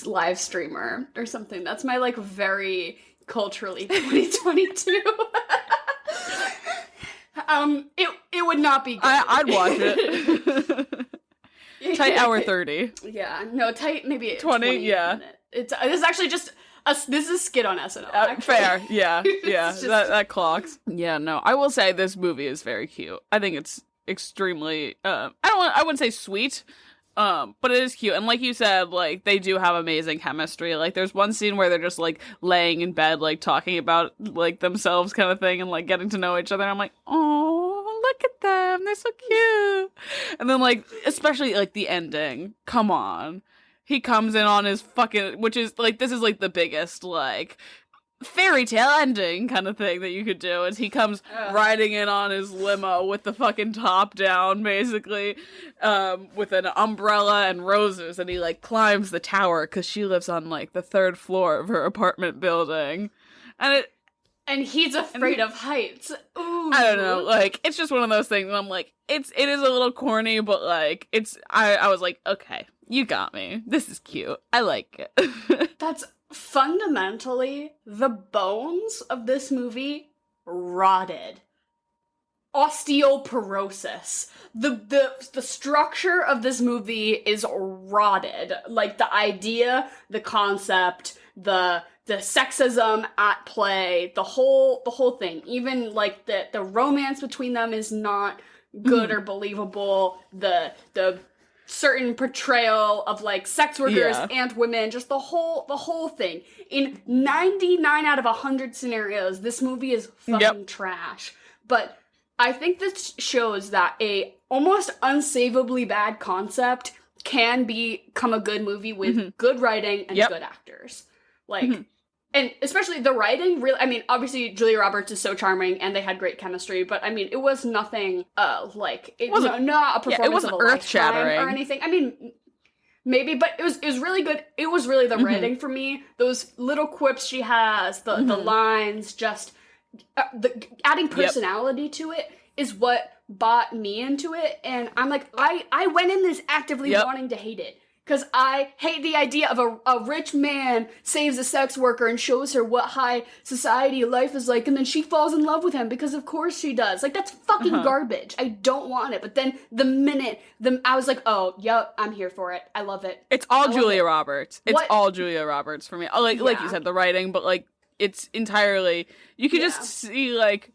live streamer or something. That's my, like, very culturally 2022. It would not be good. I'd watch it. Tight hour 30. Yeah, no, tight maybe 20, yeah. It's actually just this is a skit on SNL. Fair, yeah. That clocks. Yeah, no, I will say this movie is very cute. I think it's extremely I wouldn't say sweet, but it is cute. And like you said, like, they do have amazing chemistry. Like, there's one scene where they're just, like, laying in bed, like, talking about, like, themselves kind of thing and, like, getting to know each other. And I'm like, oh, look at them. They're so cute. And then, like, especially, like, the ending. Come on. He comes in on his fucking, which is, like, this is, like, the biggest, like, fairy tale ending kind of thing that you could do, is he comes riding in on his limo with the fucking top down, basically, with an umbrella and roses, and he, like, climbs the tower because she lives on, like, the 3rd floor of her apartment building, and he's afraid of heights. Ooh. I don't know, like, it's just one of those things, I'm like, it is a little corny, but, like, I was like, okay, you got me, this is cute, I like it. That's fundamentally the bones of this movie rotted. osteoporosis. The structure of this movie is rotted. Like, the idea, the concept, the sexism at play, the whole thing. Even, like, the romance between them is not good or believable. The certain portrayal of, like, sex workers and women, just the whole thing. In 99 out of 100 scenarios, this movie is fucking trash. But I think this shows that a almost unsavably bad concept can become a good movie with good writing and good actors. Like, and especially the writing, really, I mean, obviously Julia Roberts is so charming and they had great chemistry, but I mean, it was nothing, like, it wasn't, not a performance it wasn't of a earth-shattering or anything. I mean, maybe, but it was really good. It was really the writing for me. Those little quips she has, the lines, just adding personality to it is what bought me into it. And I'm like, I went in this actively wanting to hate it. Because I hate the idea of a rich man saves a sex worker and shows her what high society life is like, and then she falls in love with him because of course she does. Like, that's fucking garbage. I don't want it. But then the minute I was like, oh, yep, I'm here for it. I love it. It's all Julia Roberts. It's all Julia Roberts for me. Like you said, the writing, but like it's entirely, you can just see, like,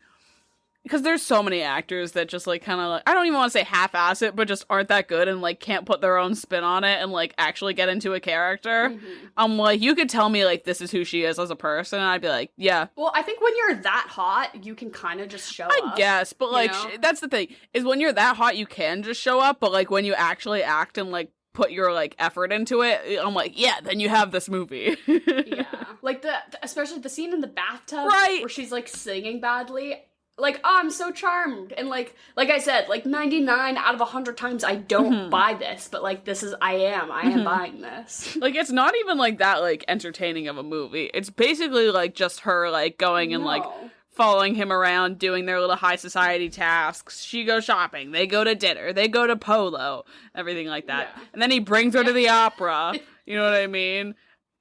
because there's so many actors that just, like, kind of, like, I don't even want to say half-ass it, but just aren't that good and, like, can't put their own spin on it and, like, actually get into a character. I'm like, you could tell me, like, this is who she is as a person, and I'd be like, yeah. Well, I think when you're that hot, you can kind of just show up. I guess, but, like, that's the thing, is when you're that hot, you can just show up, but, like, when you actually act and, like, put your, like, effort into it, I'm like, yeah, then you have this movie. Like, especially the scene in the bathtub, right, where she's, like, singing badly. Like, oh, I'm so charmed. And, like I said, like, 99 out of 100 times I don't buy this, but, like, I am buying this. Like, it's not even, like, that, like, entertaining of a movie. It's basically, like, just her, like, going and, like, following him around, doing their little high society tasks. She goes shopping. They go to dinner. They go to polo. Everything like that. Yeah. And then he brings her to the opera. You know what I mean?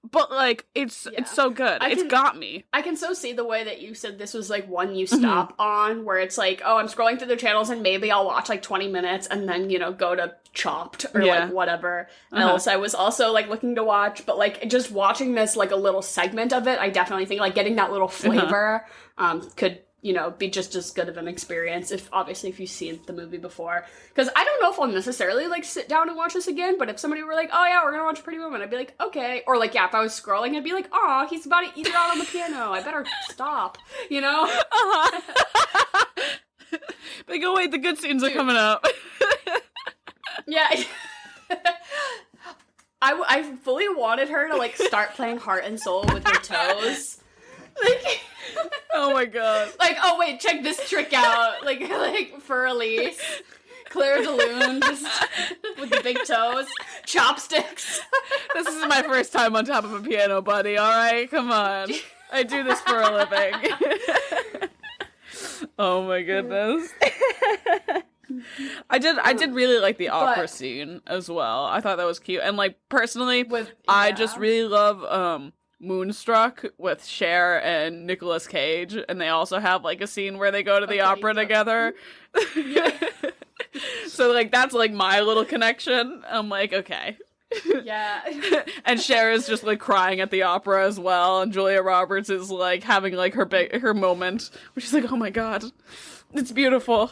But, like, it's so good. It's got me. I can so see the way that you said this was, like, one you stop on, where it's like, oh, I'm scrolling through the channels and maybe I'll watch, like, 20 minutes and then, you know, go to Chopped or, like, whatever else I was also, like, looking to watch. But, like, just watching this, like, a little segment of it, I definitely think, like, getting that little flavor could, you know, be just as good of an experience if you've seen the movie before. Because I don't know if I'll necessarily, like, sit down and watch this again, but if somebody were like, oh yeah, we're gonna watch Pretty Woman, I'd be like, okay. Or, like, yeah, if I was scrolling, I'd be like, aw, he's about to eat it out on the piano. I better stop, you know? Like, oh wait, the good scenes are coming up. Yeah. I fully wanted her to, like, start playing Heart and Soul with her toes. Like, oh my god. Like, oh wait, check this trick out. Like for Elise. Claire de Lune, just with the big toes. Chopsticks. This is my first time on top of a piano, buddy, alright? Come on. I do this for a living. Oh my goodness. I did really like the opera scene as well. I thought that was cute. And, like, personally, I just really love, Moonstruck with Cher and Nicolas Cage, and they also have, like, a scene where they go to the opera together. So, like, that's, like, my little connection. I'm like, okay. Yeah. And Cher is just, like, crying at the opera as well, and Julia Roberts is, like, having, like, her moment, where she's like, oh my god, it's beautiful.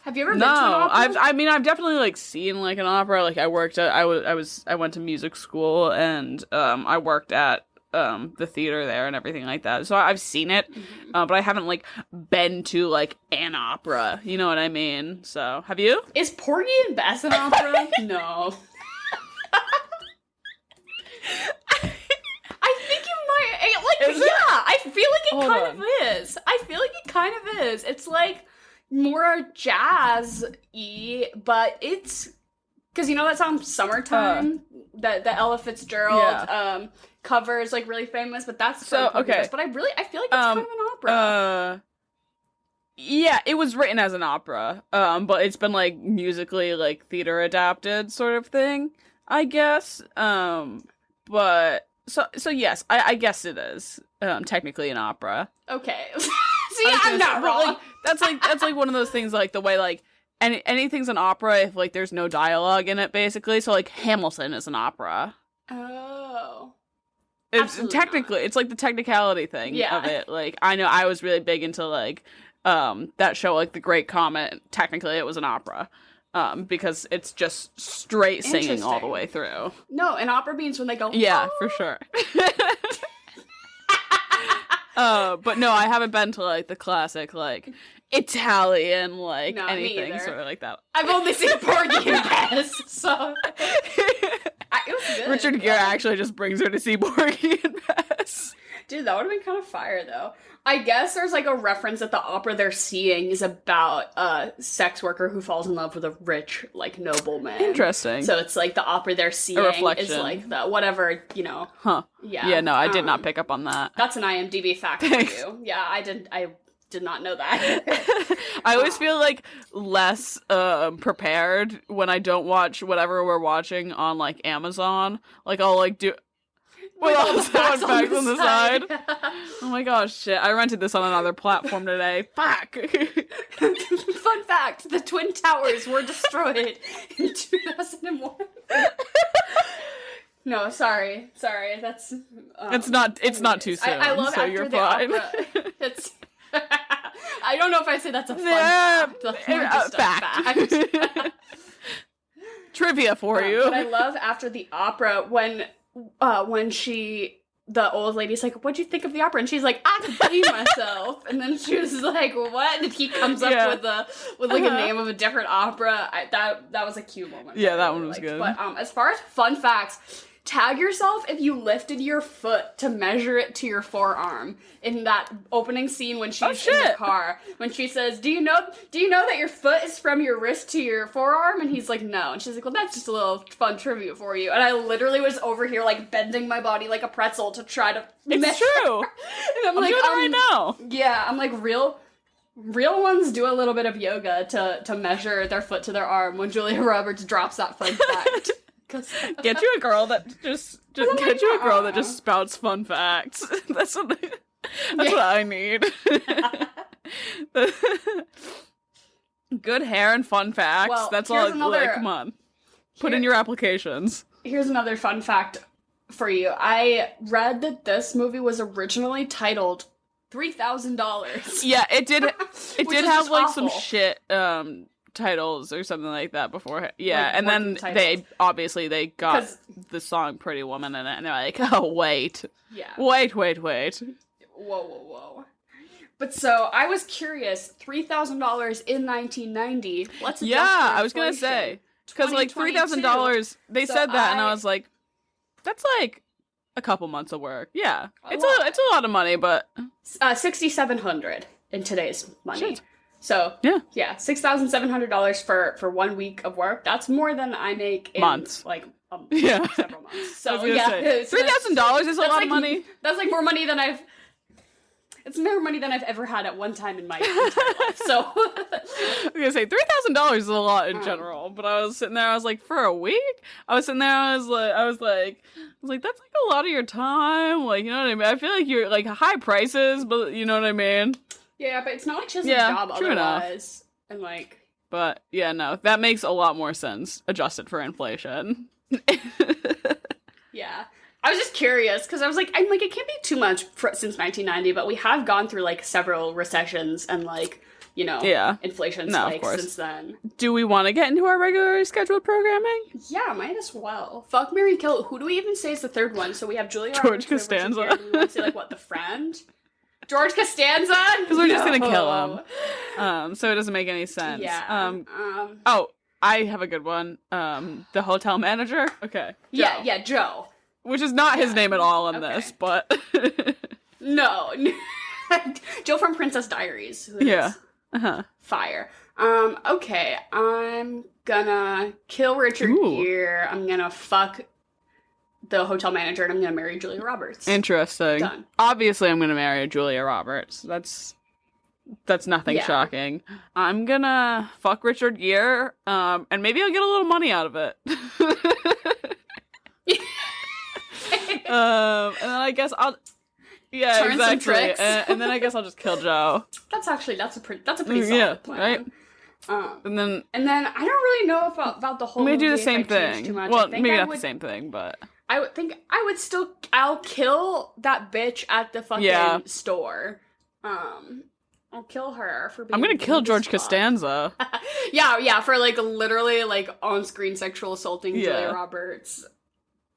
Have you ever been to an opera? I've definitely, like, seen, like, an opera. Like, I went to music school, and I worked at the theater there and everything like that. So I've seen it, but I haven't, like, been to, like, an opera. You know what I mean? So, have you? Is Porgy and Bess an opera? No. I think it might, like, I feel like it kind of is. I feel like it kind of is. It's, like, more jazz-y, but it's, because, you know that song Summertime? The Ella Fitzgerald, cover is, like, really famous, but that's so okay. But I feel like it's kind of an opera. Yeah, it was written as an opera, but it's been, like, musically, like, theater adapted sort of thing, I guess. But so yes, I guess it is technically an opera. Okay. See, I'm not wrong. Like, that's like one of those things, like the way like anything's an opera if like there's no dialogue in it, basically. So like Hamilton is an opera. Oh. It's technically not. It's like the technicality thing of it. Like I know I was really big into like that show, like The Great Comet. Technically it was an opera. Because it's just straight singing all the way through. No, an opera means when they go, yeah, for sure. But no, I haven't been to like the classic like Italian like anything sort of like that. I've only seen Porgy and Bess, so it was good. Richard Gere actually just brings her to see Porgy and Bess. Dude, that would have been kind of fire, though. I guess there's, like, a reference that the opera they're seeing is about a sex worker who falls in love with a rich, like, nobleman. Interesting. So it's, like, the opera they're seeing is, like, the whatever, you know. Huh. Yeah. Yeah, no, I did not pick up on that. That's an IMDb fact for you. Yeah, I did not know that. I always feel, like, less prepared when I don't watch whatever we're watching on, like, Amazon. Like, I'll, like, do... With all the fun facts on the side. Oh my gosh, shit. I rented this on another platform today. Fuck. Fun fact, the Twin Towers were destroyed in 2001. No, sorry. That's... it's not too soon, I love so you're fine. It's... I don't know if I say that's a fun fact. Trivia for you. But I love after the opera when the old lady's like, what'd you think of the opera? And she's like, I could pee myself. And then she was like, what? And he comes up with like a name of a different opera. That was a cute moment. Yeah, that one was good. But as far as fun facts, tag yourself if you lifted your foot to measure it to your forearm in that opening scene when she's in the car. When she says, do you know that your foot is from your wrist to your forearm? And he's like, no. And she's like, well, that's just a little fun trivia for you. And I literally was over here like bending my body like a pretzel to try to It's true. And I'm like, doing it right now. Yeah, I'm like, real ones do a little bit of yoga to measure their foot to their arm when Julia Roberts drops that fun fact. Get you a girl that just get you a girl that just spouts fun facts. That's what I need. Good hair and fun facts. Well, that's all. Like, come on, put in your applications. Here's another fun fact for you. I read that this movie was originally titled $3,000. Yeah, it did. It did have like awful. some shit titles or something like that before. Yeah, like, and then titles. they got the song Pretty Woman in it, and they're like, oh wait. Yeah. Wait. Whoa. But so I was curious, $3,000 in 1990. Let's I was gonna say because like $3,000. They said that, and I was like, that's like a couple months of work. Yeah, it's a lot of money, but $6,700 in today's money. Shit. So yeah, $6,700 for 1 week of work. That's more than I make in months. Like several months. So $3,000 is a lot of money. That's like more money than It's more money than I've ever had at one time in my entire life. So I was gonna say $3,000 is a lot in general, but I was sitting there. I was like, for a week. I was sitting there. I was like, that's like a lot of your time. Like, you know what I mean? I feel like you're like high prices, but you know what I mean. Yeah, but it's not like she has a job otherwise. Enough. And like, but yeah, no, that makes a lot more sense adjusted for inflation. Yeah. I was just curious because I'm like, it can't be too much since 1990, but we have gone through like several recessions and like, you know, inflation spikes since then. Do we want to get into our regularly scheduled programming? Yeah, might as well. Fuck, marry, kill. Who do we even say is the third one? So we have Julia George Costanza. Do we want to say like what, the friend? George Costanza? Because we're just gonna kill him. So it doesn't make any sense. Yeah. Oh, I have a good one. The hotel manager. Okay. Joe. Yeah, Joe. Which is not his name at all in this, but no. Joe from Princess Diaries. Who fire. Okay, I'm gonna kill Richard Gere. I'm gonna fuck the hotel manager, and I'm gonna marry Julia Roberts. Interesting. Done. Obviously, I'm gonna marry Julia Roberts. That's nothing shocking. I'm gonna fuck Richard Gere, and maybe I'll get a little money out of it. And then I guess Yeah, turn exactly. some tricks. And then I guess I'll just kill Joe. That's a pretty solid plan. Right? And then I don't really know about the whole maybe movie do the if same I change thing. too much. Well, maybe not the same thing, but I would think I would still I'll kill that bitch at the fucking store. I'll kill her for being I'm gonna kill George fuck. Costanza. yeah, for like literally like on-screen sexual assaulting Julia Roberts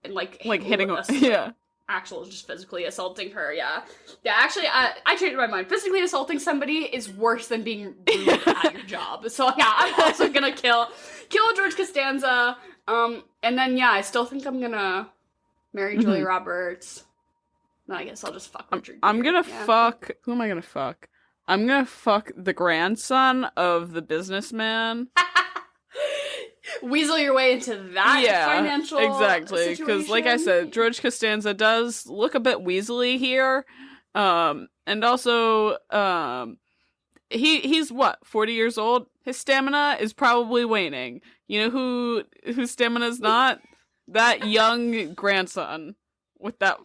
and like hitting her. Actual just physically assaulting her. Yeah. Actually, I changed my mind. Physically assaulting somebody is worse than being rude at your job. So yeah, I'm also gonna kill George Costanza. And then I still think I'm gonna marry Julia Roberts. No, I guess I'll just fuck Richard. I'm gonna fuck. Who am I gonna fuck? I'm gonna fuck the grandson of the businessman. Weasel your way into that financial exactly. Because, like I said, George Costanza does look a bit weaselly here, and also, he's what, 40 years old? His stamina is probably waning. You know whose stamina is not? That young grandson with that.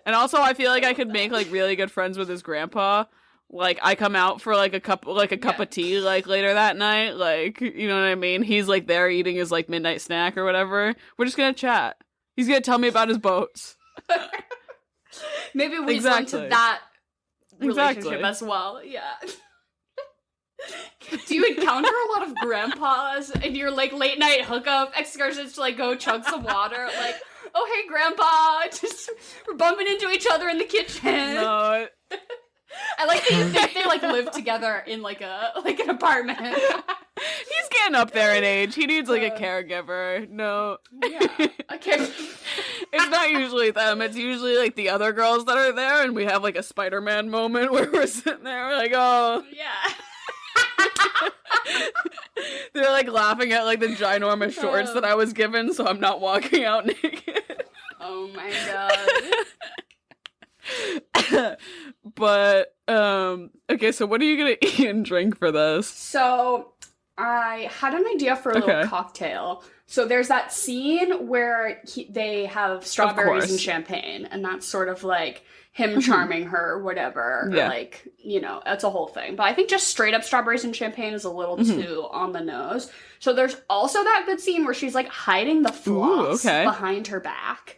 And also, I feel like I could make like really good friends with his grandpa. Like, I come out for like a cup of tea like later that night. Like, you know what I mean? He's like there eating his like midnight snack or whatever. We're just gonna chat. He's gonna tell me about his boats. Maybe we into that relationship as well. Yeah. Do you encounter a lot of grandpas in your like late night hookup excursions to like go chug some water? Like, oh hey grandpa, just we're bumping into each other in the kitchen. No. I like that you think they like live together in like an apartment. He's getting up there in age. He needs like a caregiver. No. Yeah. Okay. It's not usually them. It's usually like the other girls that are there, and we have like a Spider-Man moment where we're sitting there, we're like, oh. Yeah. They're like laughing at like the ginormous shorts that I was given, so I'm not walking out naked. Oh my god. But okay, so what are you gonna eat and drink for this? So I had an idea for a little cocktail. So there's that scene where they have strawberries and champagne, and that's sort of like him charming her, whatever. Yeah. Or like, you know, it's a whole thing. But I think just straight up strawberries and champagne is a little too on the nose. So there's also that good scene where she's like hiding the floss behind her back.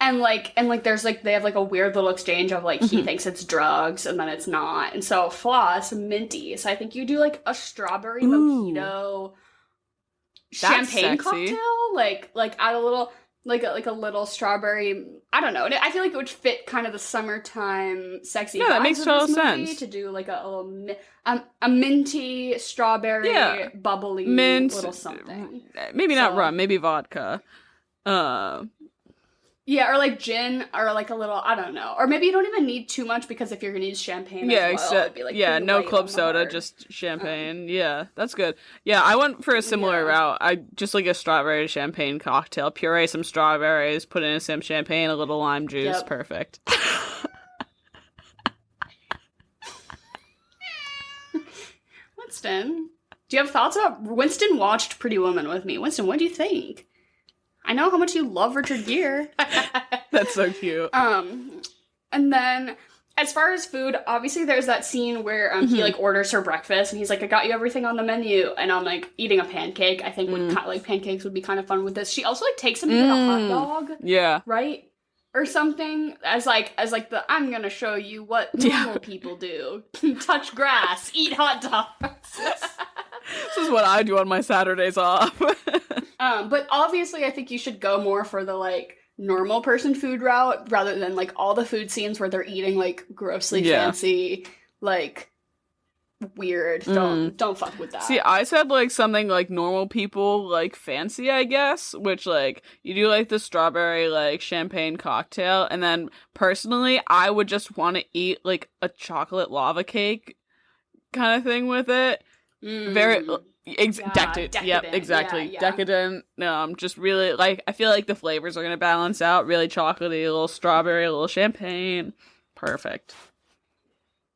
And there's like, they have like a weird little exchange of like, he thinks it's drugs and then it's not. And so floss, minty. So I think you do like a strawberry mojito champagne cocktail. Like add a little, like a little strawberry, I don't know. I feel like it would fit kind of the summertime sexy vibes that makes total sense. To do like a little, a minty strawberry bubbly little something. Maybe not rum, maybe vodka. Yeah, or like gin, or like a little, I don't know. Or maybe you don't even need too much, because if you're gonna use champagne as well, it'd be like no club soda, just champagne. Yeah, that's good. Yeah, I went for a similar route. I just like a strawberry champagne cocktail. Puree some strawberries, put in some champagne, a little lime juice. Perfect. Winston, do you have thoughts about... Winston watched Pretty Woman with me. Winston, what do you think? I know how much you love Richard Gere. That's so cute. And then, as far as food, obviously there's that scene where he like orders her breakfast, and he's like, I got you everything on the menu, and I'm like eating a pancake. I think like pancakes would be kind of fun with this. She also like takes him to get a hot dog. Yeah. Right? Or something, as like the, I'm gonna show you what normal people do. Touch grass, eat hot dogs. This is what I do on my Saturdays off. But obviously I think you should go more for the like normal person food route, rather than like all the food scenes where they're eating like grossly fancy, like weird. Don't fuck with that. See, I said like something like normal people like fancy, I guess, which like you do like the strawberry like champagne cocktail, and then personally I would just want to eat like a chocolate lava cake kind of thing with it. Very decadent. Yep, exactly. Yeah. Decadent. Just really like, I feel like the flavors are gonna balance out. Really chocolatey, a little strawberry, a little champagne. Perfect.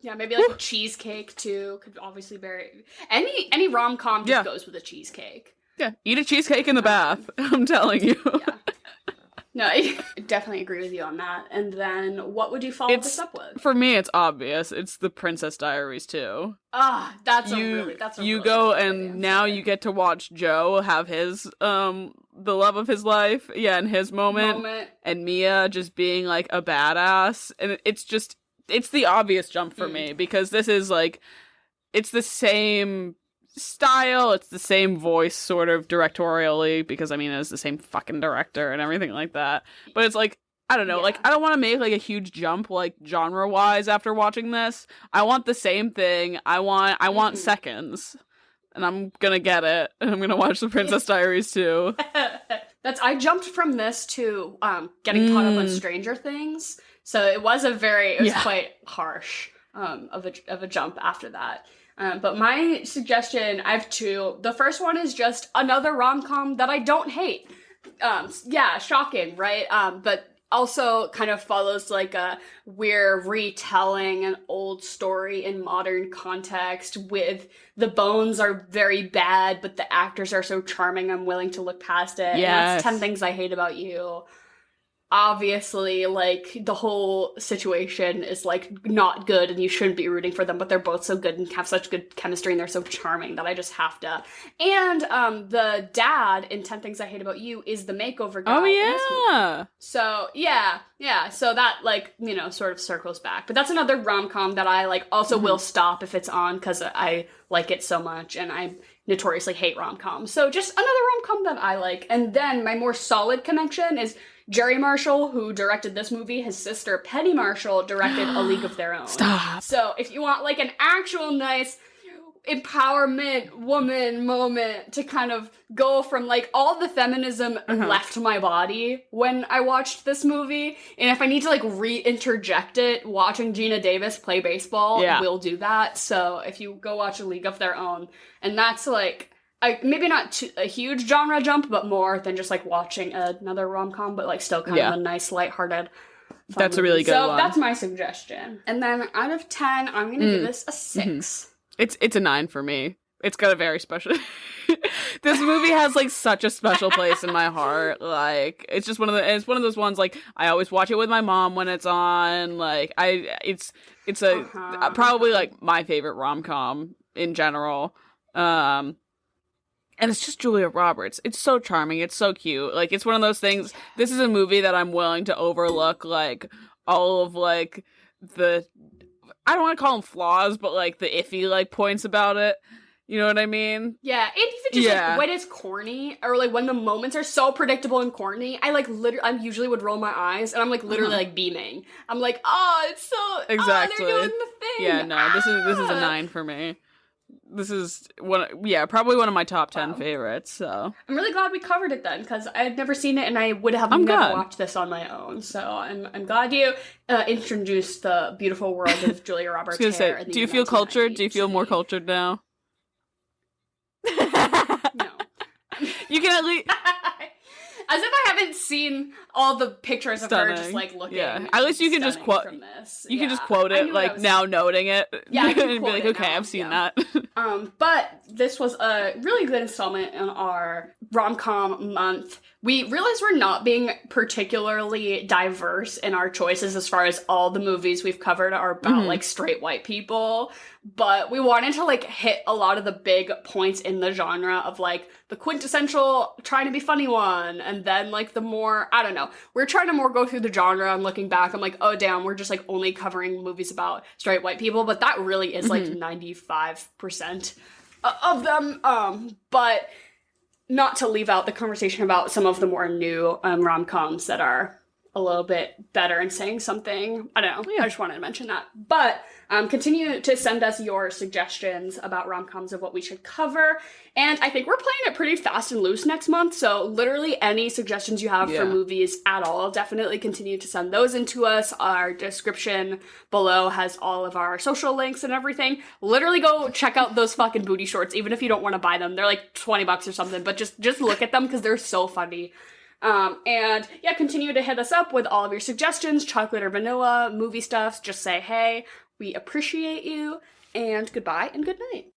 Yeah, maybe like a cheesecake too. Could obviously vary. Any rom-com just goes with a cheesecake. Yeah, eat a cheesecake in the bath. I'm telling you. No, I definitely agree with you on that. And then what would you follow this up with? For me, it's obvious. It's the Princess Diaries too. That's a you go and now you get to watch Joe have his the love of his life, in his moment, and Mia just being like a badass, and it's the obvious jump for me because this is like it's the same style, it's the same voice sort of directorially because I mean it's the same fucking director and everything like that. But it's like I don't know, like I don't want to make like a huge jump like genre wise after watching this. I want the same thing. I want seconds. And I'm gonna get it. And I'm gonna watch The Princess Diaries too. I jumped from this to getting caught up on Stranger Things. So it was quite harsh of a jump after that. But my suggestion, I have two. The first one is just another rom-com that I don't hate. Shocking, right? But also kind of follows like we're retelling an old story in modern context with the bones are very bad, but the actors are so charming I'm willing to look past it. Yes. And that's 10 Things I Hate About You. Obviously, like, the whole situation is, like, not good and you shouldn't be rooting for them, but they're both so good and have such good chemistry and they're so charming that I just have to. And the dad in 10 Things I Hate About You is the makeover guy. Oh, yeah. So, yeah. So that, like, you know, sort of circles back. But that's another rom-com that I, like, also will stop if it's on because I like it so much and I notoriously hate rom-coms. So just another rom-com that I like. And then my more solid connection is Jerry Marshall, who directed this movie. His sister, Penny Marshall, directed A League of Their Own. Stop. So if you want, like, an actual nice empowerment woman moment to kind of go from, like, all the feminism left my body when I watched this movie, and if I need to, like, re-interject it, watching Gina Davis play baseball will do that. So if you go watch A League of Their Own, and that's, like, maybe not a huge genre jump, but more than just, like, watching another rom-com, but, like, still kind of a nice, lighthearted That's a really good one. So that's my suggestion. And then out of 10, I'm going to give this a 6. It's a 9 for me. It's got a very special... This movie has, like, such a special place in my heart. Like, it's just one of those ones, like, I always watch it with my mom when it's on. Like, it's probably, like, my favorite rom-com in general. And it's just Julia Roberts. It's so charming. It's so cute. Like, it's one of those things. This is a movie that I'm willing to overlook, like, all of, like, I don't want to call them flaws, but, like, the iffy, like, points about it. You know what I mean? Yeah, and even just, like, when it's corny, or, like, when the moments are so predictable and corny, I, like, I usually would roll my eyes, and I'm, like, literally, like, beaming. I'm like, it's so... Exactly. they're doing the thing! Yeah, no, this is a 9 for me. This is probably one of my top 10 favorites, so. I'm really glad we covered it then, because I had never seen it and I would have never watched this on my own. So I'm glad you introduced the beautiful world of Julia Roberts. I was gonna say, do you feel cultured? Do you feel more cultured now? No. You can at least... As if I haven't seen all the pictures of her just, like, looking. Yeah, at least you can just quote from this. You can just quote it, like, now noting it. Yeah, I can and be like, okay, I've seen that. But this was a really good installment in our rom-com month. We realized we're not being particularly diverse in our choices as far as all the movies we've covered are about, like, straight white people. But we wanted to, like, hit a lot of the big points in the genre of, like, the quintessential trying to be funny one, and then, like, the more, I don't know, we're trying to more go through the genre, and looking back, I'm like, oh, damn, we're just, like, only covering movies about straight white people, but that really is, like, 95% of them, but not to leave out the conversation about some of the more new rom-coms that are a little bit better and saying something. I don't know. Yeah. I just wanted to mention that. But continue to send us your suggestions about rom-coms of what we should cover. And I think we're playing it pretty fast and loose next month. So literally any suggestions you have for movies at all, definitely continue to send those into us. Our description below has all of our social links and everything. Literally go check out those fucking booty shorts, even if you don't want to buy them. They're like $20 or something, but just look at them because they're so funny. And yeah, continue to hit us up with all of your suggestions, chocolate or vanilla, movie stuff. Just say, hey, we appreciate you, and goodbye and good night.